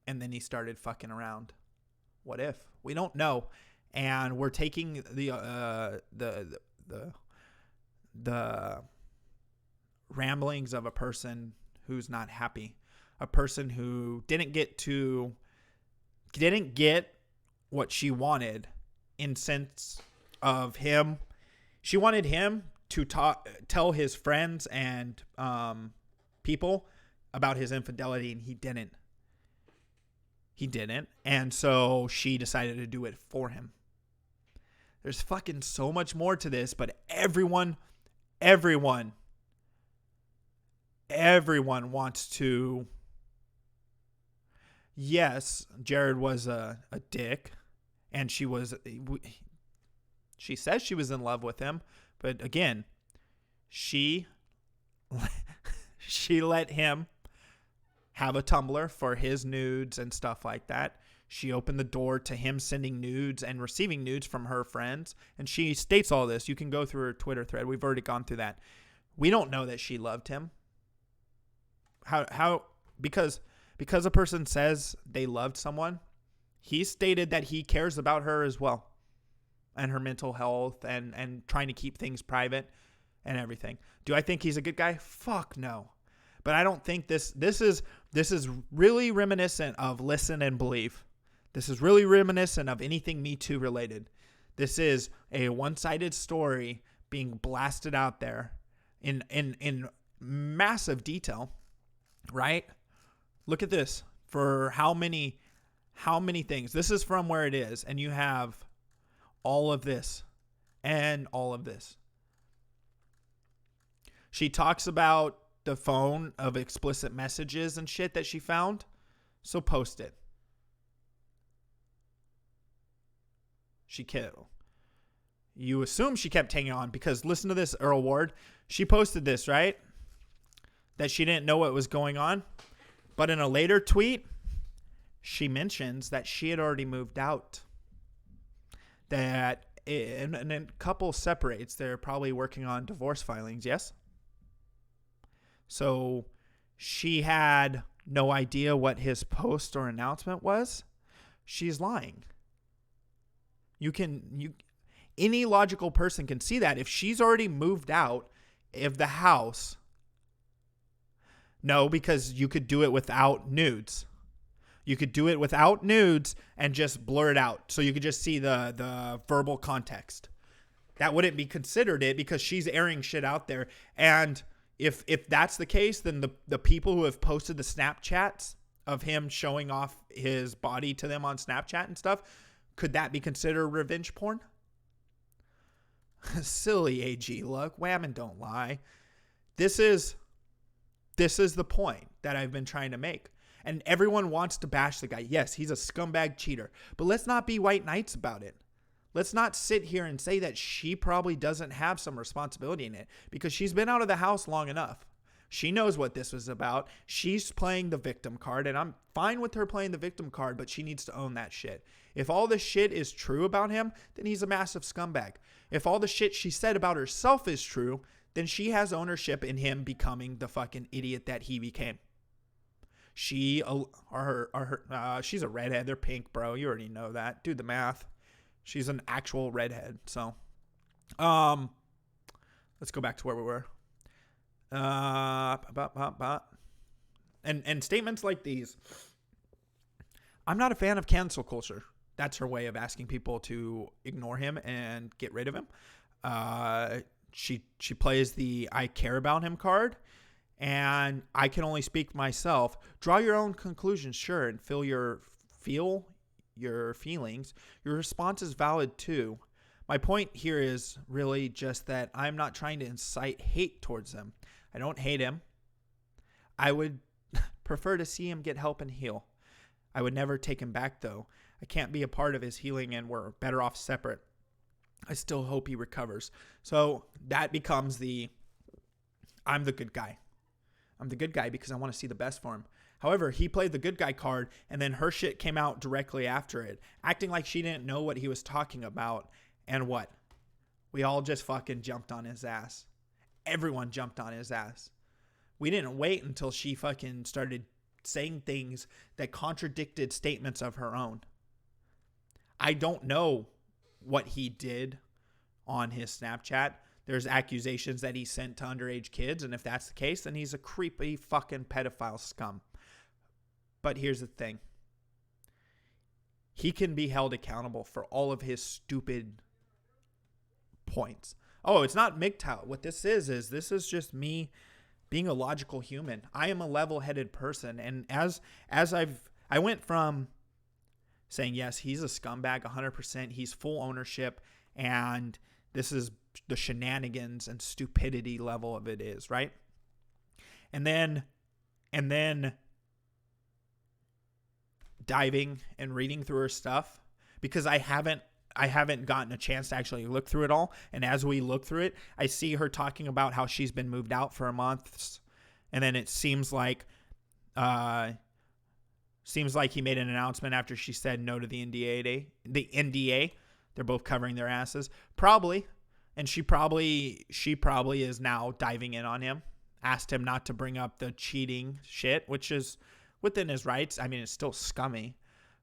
and then he started fucking around? What if? We don't know. And we're taking the ramblings of a person who's not happy, a person who didn't get what she wanted in sense of him. She wanted him to tell his friends and people about his infidelity, and he didn't. And so she decided to do it for him. There's fucking so much more to this, but everyone wants to. Yes, Jared was a dick, and she says she was in love with him, but again, she let him have a Tumblr for his nudes and stuff like that. She opened the door to him sending nudes and receiving nudes from her friends, and she states all this. You can go through her Twitter thread. We've already gone through that. We don't know that she loved him. Because a person says they loved someone, he stated that he cares about her as well, and her mental health, and trying to keep things private and everything. Do I think he's a good guy? Fuck no. But I don't think this is really reminiscent of Listen and Believe. This is really reminiscent of anything Me Too related. This is a one-sided story being blasted out there in massive detail, right? Look at this. For how many things. This is from Where It Is, and you have all of this and all of this. She talks about the phone of explicit messages and shit that she found, so post it. You assume she kept hanging on because listen to this, Earl Ward. She posted this, right? That she didn't know what was going on. But in a later tweet, she mentions that she had already moved out. That and a couple separates. They're probably working on divorce filings, yes? So she had no idea what his post or announcement was. She's lying. Any logical person can see that. If she's already moved out of the house, no, because you could do it without nudes. You could do it without nudes and just blur it out. So you could just see the verbal context. That wouldn't be considered it because she's airing shit out there. And if that's the case, then the people who have posted the Snapchats of him showing off his body to them on Snapchat and stuff, could that be considered revenge porn? Silly AGluck. Whammon don't lie. This is the point that I've been trying to make. And everyone wants to bash the guy. Yes, he's a scumbag cheater. But let's not be white knights about it. Let's not sit here and say that she probably doesn't have some responsibility in it because she's been out of the house long enough. She knows what this was about. She's playing the victim card, and I'm fine with her playing the victim card, but she needs to own that shit. If all the shit is true about him, then he's a massive scumbag. If all the shit she said about herself is true, then she has ownership in him becoming the fucking idiot that he became. She's a redhead. They're pink, bro. You already know that. Do the math. She's an actual redhead. So, let's go back to where we were. And statements like these. I'm not a fan of cancel culture. That's her way of asking people to ignore him and get rid of him. She plays the I care about him card, and I can only speak for myself. Draw your own conclusions, sure, and feel your feelings. Your response is valid too. My point here is really just that I'm not trying to incite hate towards him. I don't hate him. I would prefer to see him get help and heal. I would never take him back, though. I can't be a part of his healing, and we're better off separate. I still hope he recovers. So that becomes I'm the good guy. I'm the good guy because I want to see the best for him. However, he played the good guy card, and then her shit came out directly after it, acting like she didn't know what he was talking about. And what? We all just fucking jumped on his ass. Everyone jumped on his ass. We didn't wait until she fucking started saying things that contradicted statements of her own. I don't know what he did on his Snapchat. There's accusations that he sent to underage kids, and if that's the case, then he's a creepy fucking pedophile scum. But here's the thing. He can be held accountable for all of his stupid points. Oh, it's not MGTOW. What this is this is just me being a logical human. I am a level-headed person, and as I went from saying, yes, he's a scumbag 100%, he's full ownership, And this is the shenanigans and stupidity level of it is, right? And then diving and reading through her stuff, because I haven't gotten a chance to actually look through it all. And as we look through it, I see her talking about how she's been moved out for a month. And then it seems like he made an announcement after she said no to the NDA. They're both covering their asses. Probably. And she probably is now diving in on him. Asked him not to bring up the cheating shit, which is within his rights. I mean, it's still scummy,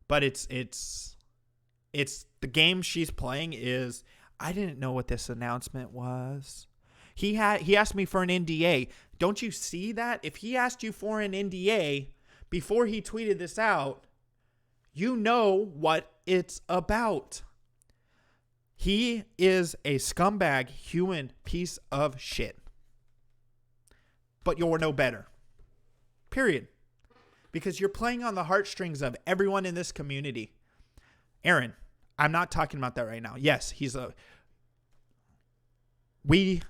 but it's the game she's playing is, I didn't know what this announcement was. He asked me for an NDA. Don't you see that? If he asked you for an NDA before he tweeted this out, you know what it's about. He is a scumbag, human piece of shit. But you're no better. Period. Because you're playing on the heartstrings of everyone in this community. Aaron, I'm not talking about that right now. Yes, we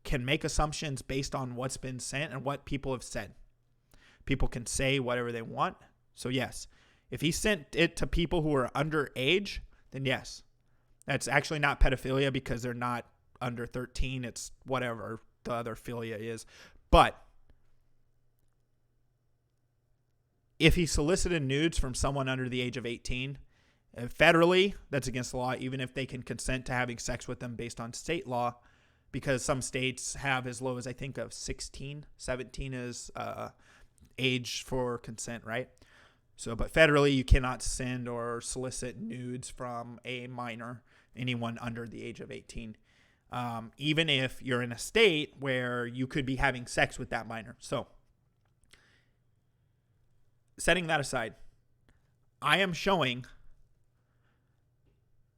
can make assumptions based on what's been sent and what people have said. People can say whatever they want. So yes, if he sent it to people who are underage, then yes. That's actually not pedophilia because they're not under 13. It's whatever the other philia is. But if he solicited nudes from someone under the age of 18, federally, that's against the law, even if they can consent to having sex with them based on state law, because some states have as low as, I think, of 16, 17 is age for consent, right? So, but federally, you cannot send or solicit nudes from a minor, anyone under the age of 18. Even if you're in a state where you could be having sex with that minor. So, setting that aside, I am showing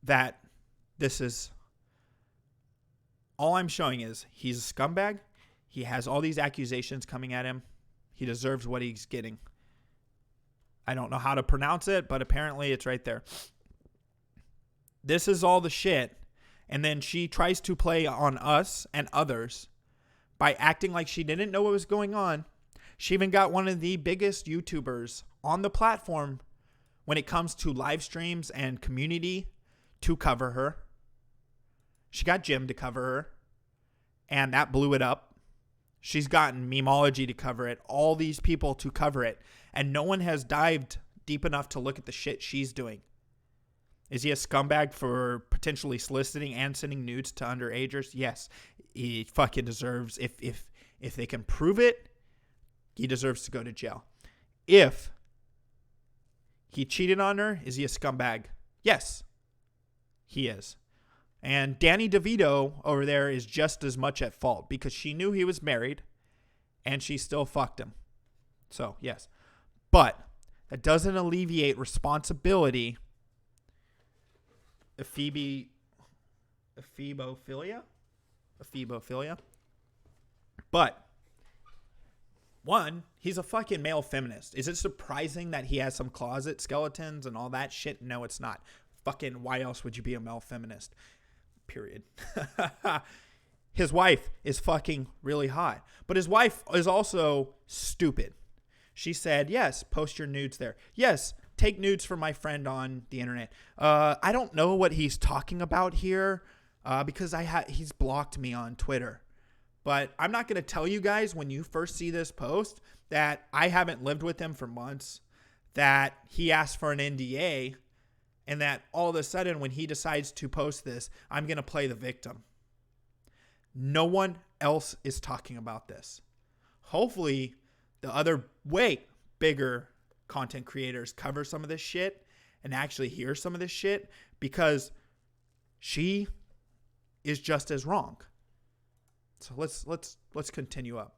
that all I'm showing is he's a scumbag. He has all these accusations coming at him. He deserves what he's getting. I don't know how to pronounce it, but apparently it's right there. This is all the shit. And then she tries to play on us and others by acting like she didn't know what was going on. She even got one of the biggest YouTubers on the platform when it comes to live streams and community to cover her. She got Jim to cover her, and that blew it up. She's gotten Memology to cover it, all these people to cover it, and no one has dived deep enough to look at the shit she's doing. Is he a scumbag for potentially soliciting and sending nudes to underagers? Yes. He fucking deserves, if they can prove it, he deserves to go to jail. If he cheated on her, is he a scumbag? Yes, he is. And Danny DeVito over there is just as much at fault because she knew he was married and she still fucked him. So, yes. But that doesn't alleviate responsibility. Ephebophilia. But one, he's a fucking male feminist. Is it surprising that he has some closet skeletons and all that shit? No, it's not. Fucking, why else would you be a male feminist? Period. His wife is fucking really hot. But his wife is also stupid. She said, yes, post your nudes there. Yes, take nudes from my friend on the internet. I don't know what he's talking about here because he's blocked me on Twitter. But I'm not going to tell you guys when you first see this post that I haven't lived with him for months, that he asked for an NDA, and that all of a sudden when he decides to post this, I'm going to play the victim. No one else is talking about this. Hopefully the other way bigger content creators cover some of this shit and actually hear some of this shit, because she is just as wrong. So let's continue up.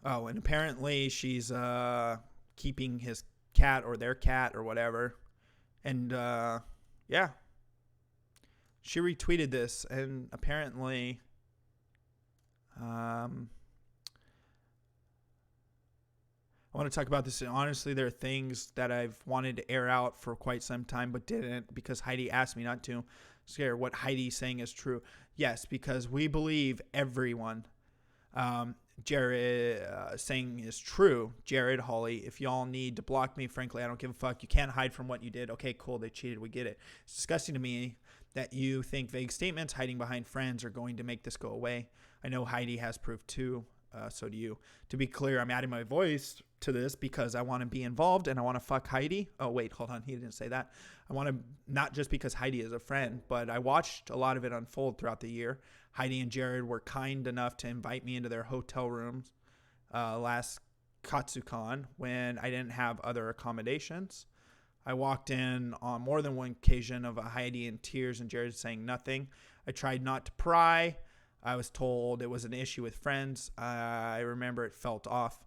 Oh, and apparently she's keeping his cat or their cat or whatever. And yeah. She retweeted this, and apparently I want to talk about this. Honestly, there are things that I've wanted to air out for quite some time, but didn't because Heidi asked me not to. Scare what Heidi's saying is true. Yes, because we believe everyone. Jared saying is true. Jared, Holly, if y'all need to block me, frankly, I don't give a fuck. You can't hide from what you did. Okay, cool. They cheated. We get it. It's disgusting to me that you think vague statements hiding behind friends are going to make this go away. I know Heidi has proof too. So do you. To be clear, I'm adding my voice to this because I want to be involved and I want to fuck Heidi. Oh, wait, hold on. He didn't say that. I want to, not just because Heidi is a friend, but I watched a lot of it unfold throughout the year. Heidi and Jared were kind enough to invite me into their hotel rooms last Katsucon when I didn't have other accommodations. I walked in on more than one occasion of Heidi in tears and Jared saying nothing. I tried not to pry. I was told it was an issue with friends. I remember it felt off.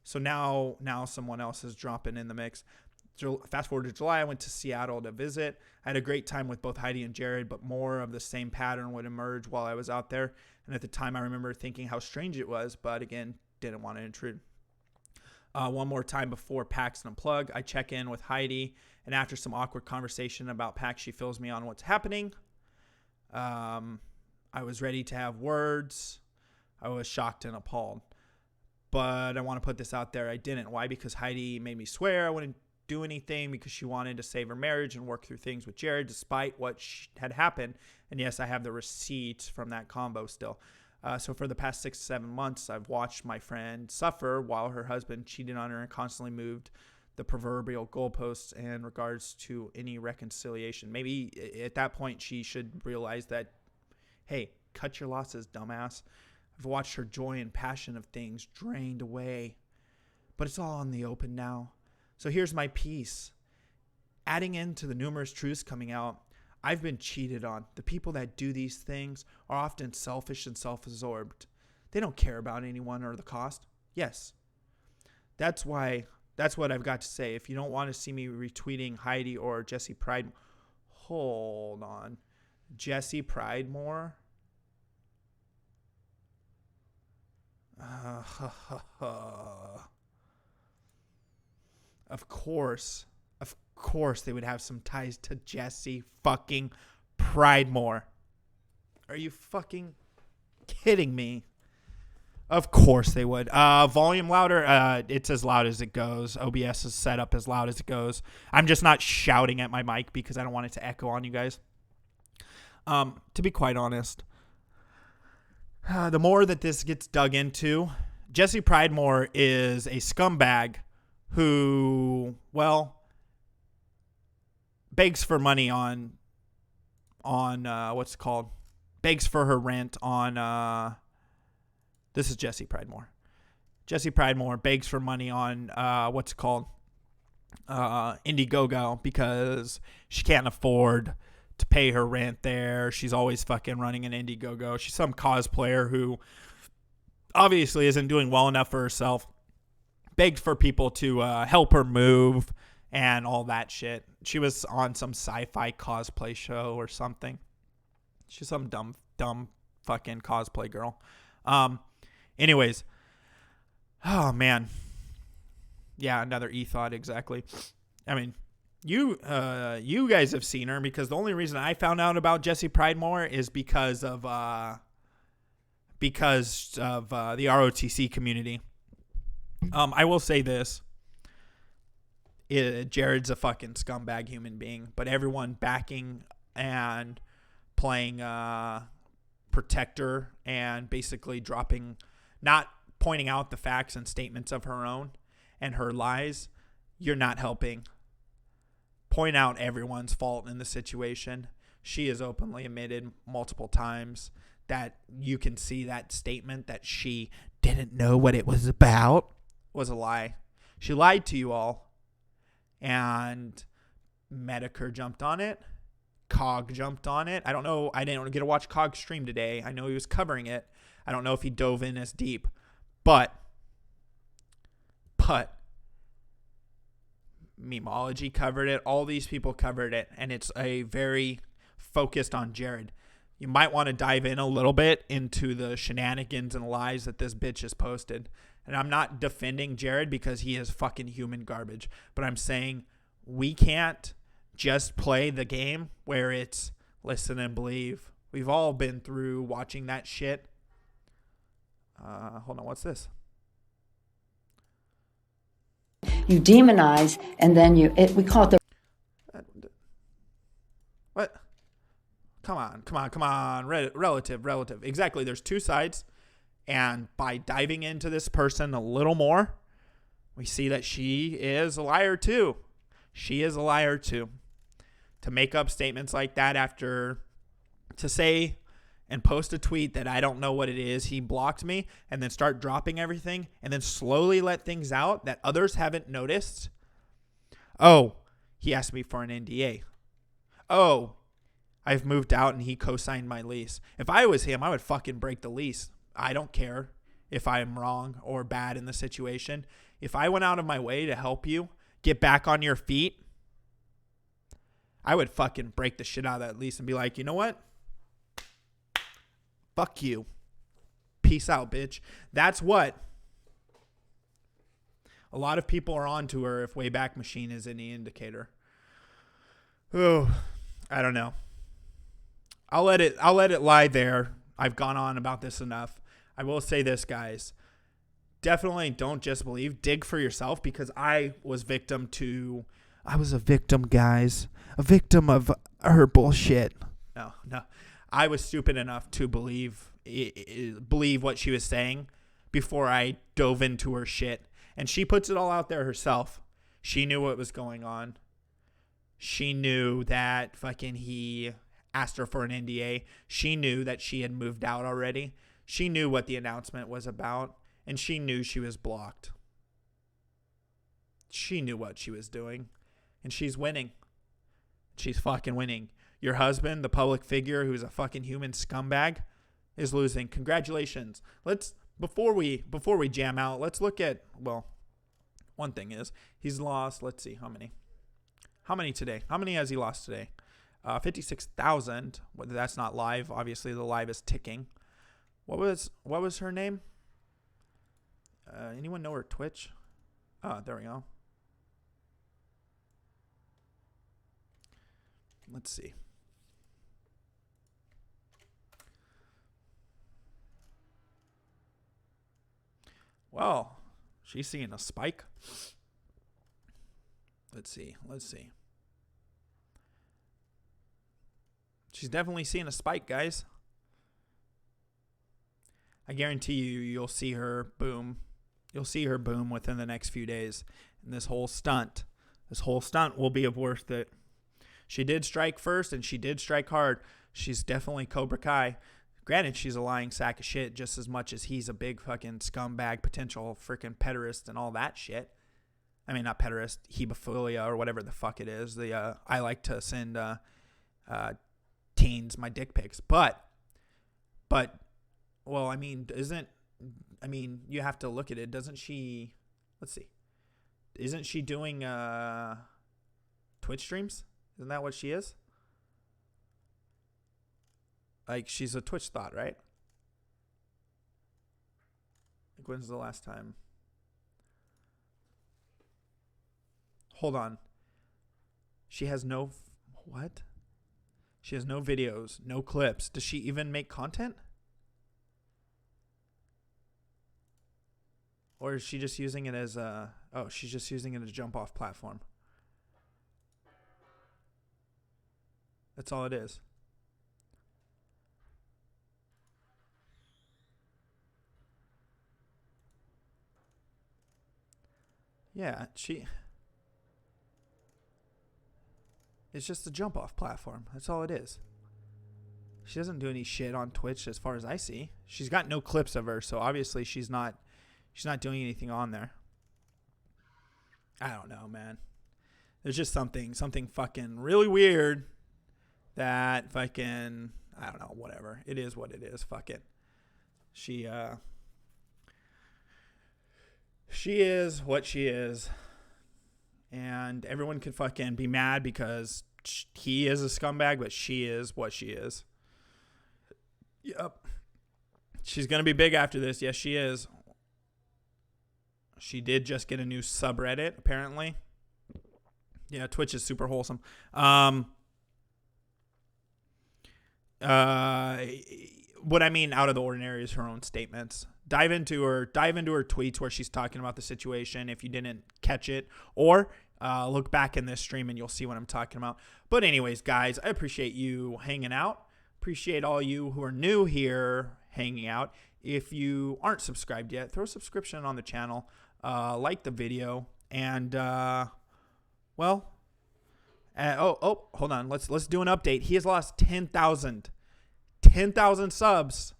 So now someone else is dropping in the mix. Fast forward to July, I went to Seattle to visit. I had a great time with both Heidi and Jared, but more of the same pattern would emerge while I was out there. And at the time, I remember thinking how strange it was, but again, didn't want to intrude. One more time before PAX Unplug, I check in with Heidi, and after some awkward conversation about PAX, she fills me on what's happening. I was ready to have words. I was shocked and appalled. But I want to put this out there. I didn't. Why? Because Heidi made me swear I wouldn't do anything because she wanted to save her marriage and work through things with Jared despite what had happened. And yes, I have the receipts from that combo still. So for the past 6 to 7 months, I've watched my friend suffer while her husband cheated on her and constantly moved the proverbial goalposts in regards to any reconciliation. Maybe at that point she should realize that, hey, cut your losses, dumbass. I've watched her joy and passion of things drained away. But it's all on the open now. So here's my piece. Adding into the numerous truths coming out, I've been cheated on. The people that do these things are often selfish and self-absorbed. They don't care about anyone or the cost. Yes. That's what I've got to say. If you don't want to see me retweeting Heidi or Jesse Pride, hold on. Jesse Pridemore? Of course they would have some ties to Jesse fucking Pridemore. Are you fucking kidding me? Of course they would. Volume louder. It's as loud as it goes. OBS is set up as loud as it goes. I'm just not shouting at my mic because I don't want it to echo on you guys. To be quite honest, the more that this gets dug into, Jesse Pridemore is a scumbag who, well, begs for money on what's it called? Begs for her rent on, this is Jesse Pridemore. Jesse Pridemore begs for money on, what's it called? Indiegogo because she can't afford to pay her rent there. She's always fucking running an Indiegogo. She's some cosplayer who obviously isn't doing well enough for herself. Begged for people to help her move and all that shit. She was on some sci-fi cosplay show or something. She's some dumb fucking cosplay girl. Anyways. Oh, man. Yeah, another e-thought, exactly. I mean, you guys have seen her because the only reason I found out about Jesse Pridemore is because of the ROTC community. I will say this. Jared's a fucking scumbag human being, but everyone backing and playing protector and basically not pointing out the facts and statements of her own and her lies, you're not helping. Point out everyone's fault in the situation. She has openly admitted multiple times that you can see that statement that she didn't know what it was about was a lie. She lied to you all. And Medicare jumped on it. Cog jumped on it. I don't know. I didn't get to watch Cog stream today. I know he was covering it. I don't know if he dove in as deep. But Memology covered it. All these people covered it. And it's a very focused on Jared. You might want to dive in a little bit into the shenanigans and lies that this bitch has posted. And I'm not defending Jared because he is fucking human garbage. But I'm saying we can't just play the game where it's listen and believe. We've all been through watching that shit. Hold on, what's this? You demonize, and then we call it the... What? Come on. Relative. Exactly. There's two sides. And by diving into this person a little more, we see that she is a liar too. To make up statements like that after, to say and post a tweet that I don't know what it is, he blocked me, and then start dropping everything, and then slowly let things out that others haven't noticed. Oh, he asked me for an NDA. Oh, I've moved out and he co-signed my lease. If I was him, I would fucking break the lease. I don't care if I'm wrong or bad in the situation. If I went out of my way to help you get back on your feet, I would fucking break the shit out of that lease and be like, you know what? Fuck you. Peace out, bitch. That's what a lot of people are on to her if Wayback Machine is any indicator. Oh, I don't know. I'll let it lie there. I've gone on about this enough. I will say this, guys. Definitely don't just believe. Dig for yourself, because I was a victim, guys. A victim of her bullshit. No. I was stupid enough to believe what she was saying before I dove into her shit. And she puts it all out there herself. She knew what was going on. She knew that fucking he asked her for an NDA. She knew that she had moved out already. She knew what the announcement was about. And she knew she was blocked. She knew what she was doing. And she's winning. She's fucking winning. Your husband, the public figure who's a fucking human scumbag, is losing. Congratulations. Before we jam out, let's look at, well, one thing is he's lost, let's see, how many today? How many has he lost today? 56,000. That's not live. Obviously the live is ticking. What was her name? Anyone know her Twitch? Oh, there we go. Let's see. Well, she's seeing a spike. Let's see. She's definitely seeing a spike, guys. I guarantee you'll see her boom. You'll see her boom within the next few days. And this whole stunt will be worth it. She did strike first, and she did strike hard. She's definitely Cobra Kai. Granted, she's a lying sack of shit just as much as he's a big fucking scumbag, potential freaking pederast and all that shit. I mean, not pederast, hebophilia or whatever the fuck it is. I like to send teens my dick pics. But, well, I mean, you have to look at it. Doesn't she, let's see. Isn't she doing Twitch streams? Isn't that what she is? Like, she's a Twitch thought, right? Like, when's the last time? Hold on. She has no... What? She has no videos, no clips. Does she even make content? Or is she just using it as a... Oh, she's just using it as a jump-off platform. That's all it is. Yeah, it's just a jump-off platform. That's all it is. She doesn't do any shit on Twitch as far as I see. She's got no clips of her, so obviously she's not doing anything on there. I don't know, man. There's just something fucking really weird that fucking, I don't know, whatever. It is what it is. Fuck it. She is what she is. And everyone can fucking be mad because he is a scumbag, but she is what she is. Yep. She's going to be big after this. Yes, she is. She did just get a new subreddit, apparently. Yeah, Twitch is super wholesome. What I mean out of the ordinary is her own statements. Dive into her tweets where she's talking about the situation if you didn't catch it, or look back in this stream and you'll see what I'm talking about. But anyways, guys, I appreciate you hanging out. Appreciate all you who are new here hanging out. If you aren't subscribed yet, throw a subscription on the channel, like the video, and hold on. Let's do an update. He has lost 10,000 subs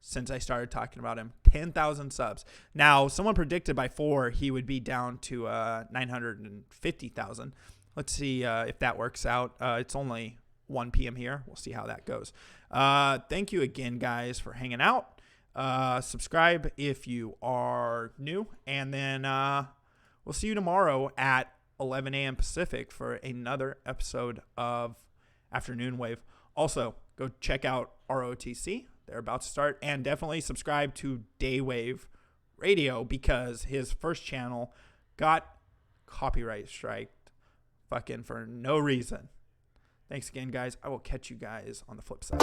since I started talking about him. 10,000 subs. Now, someone predicted by 4 he would be down to 950,000. Let's see if that works out. It's only 1 p.m. here. We'll see how that goes. Thank you again, guys, for hanging out. Subscribe if you are new, and then we'll see you tomorrow at 11 a.m. Pacific for another episode of Afternoon Wave. Also, go check out ROTC. They're about to start. And definitely subscribe to Daywave Radio because his first channel got copyright striked fucking for no reason. Thanks again, guys. I will catch you guys on the flip side.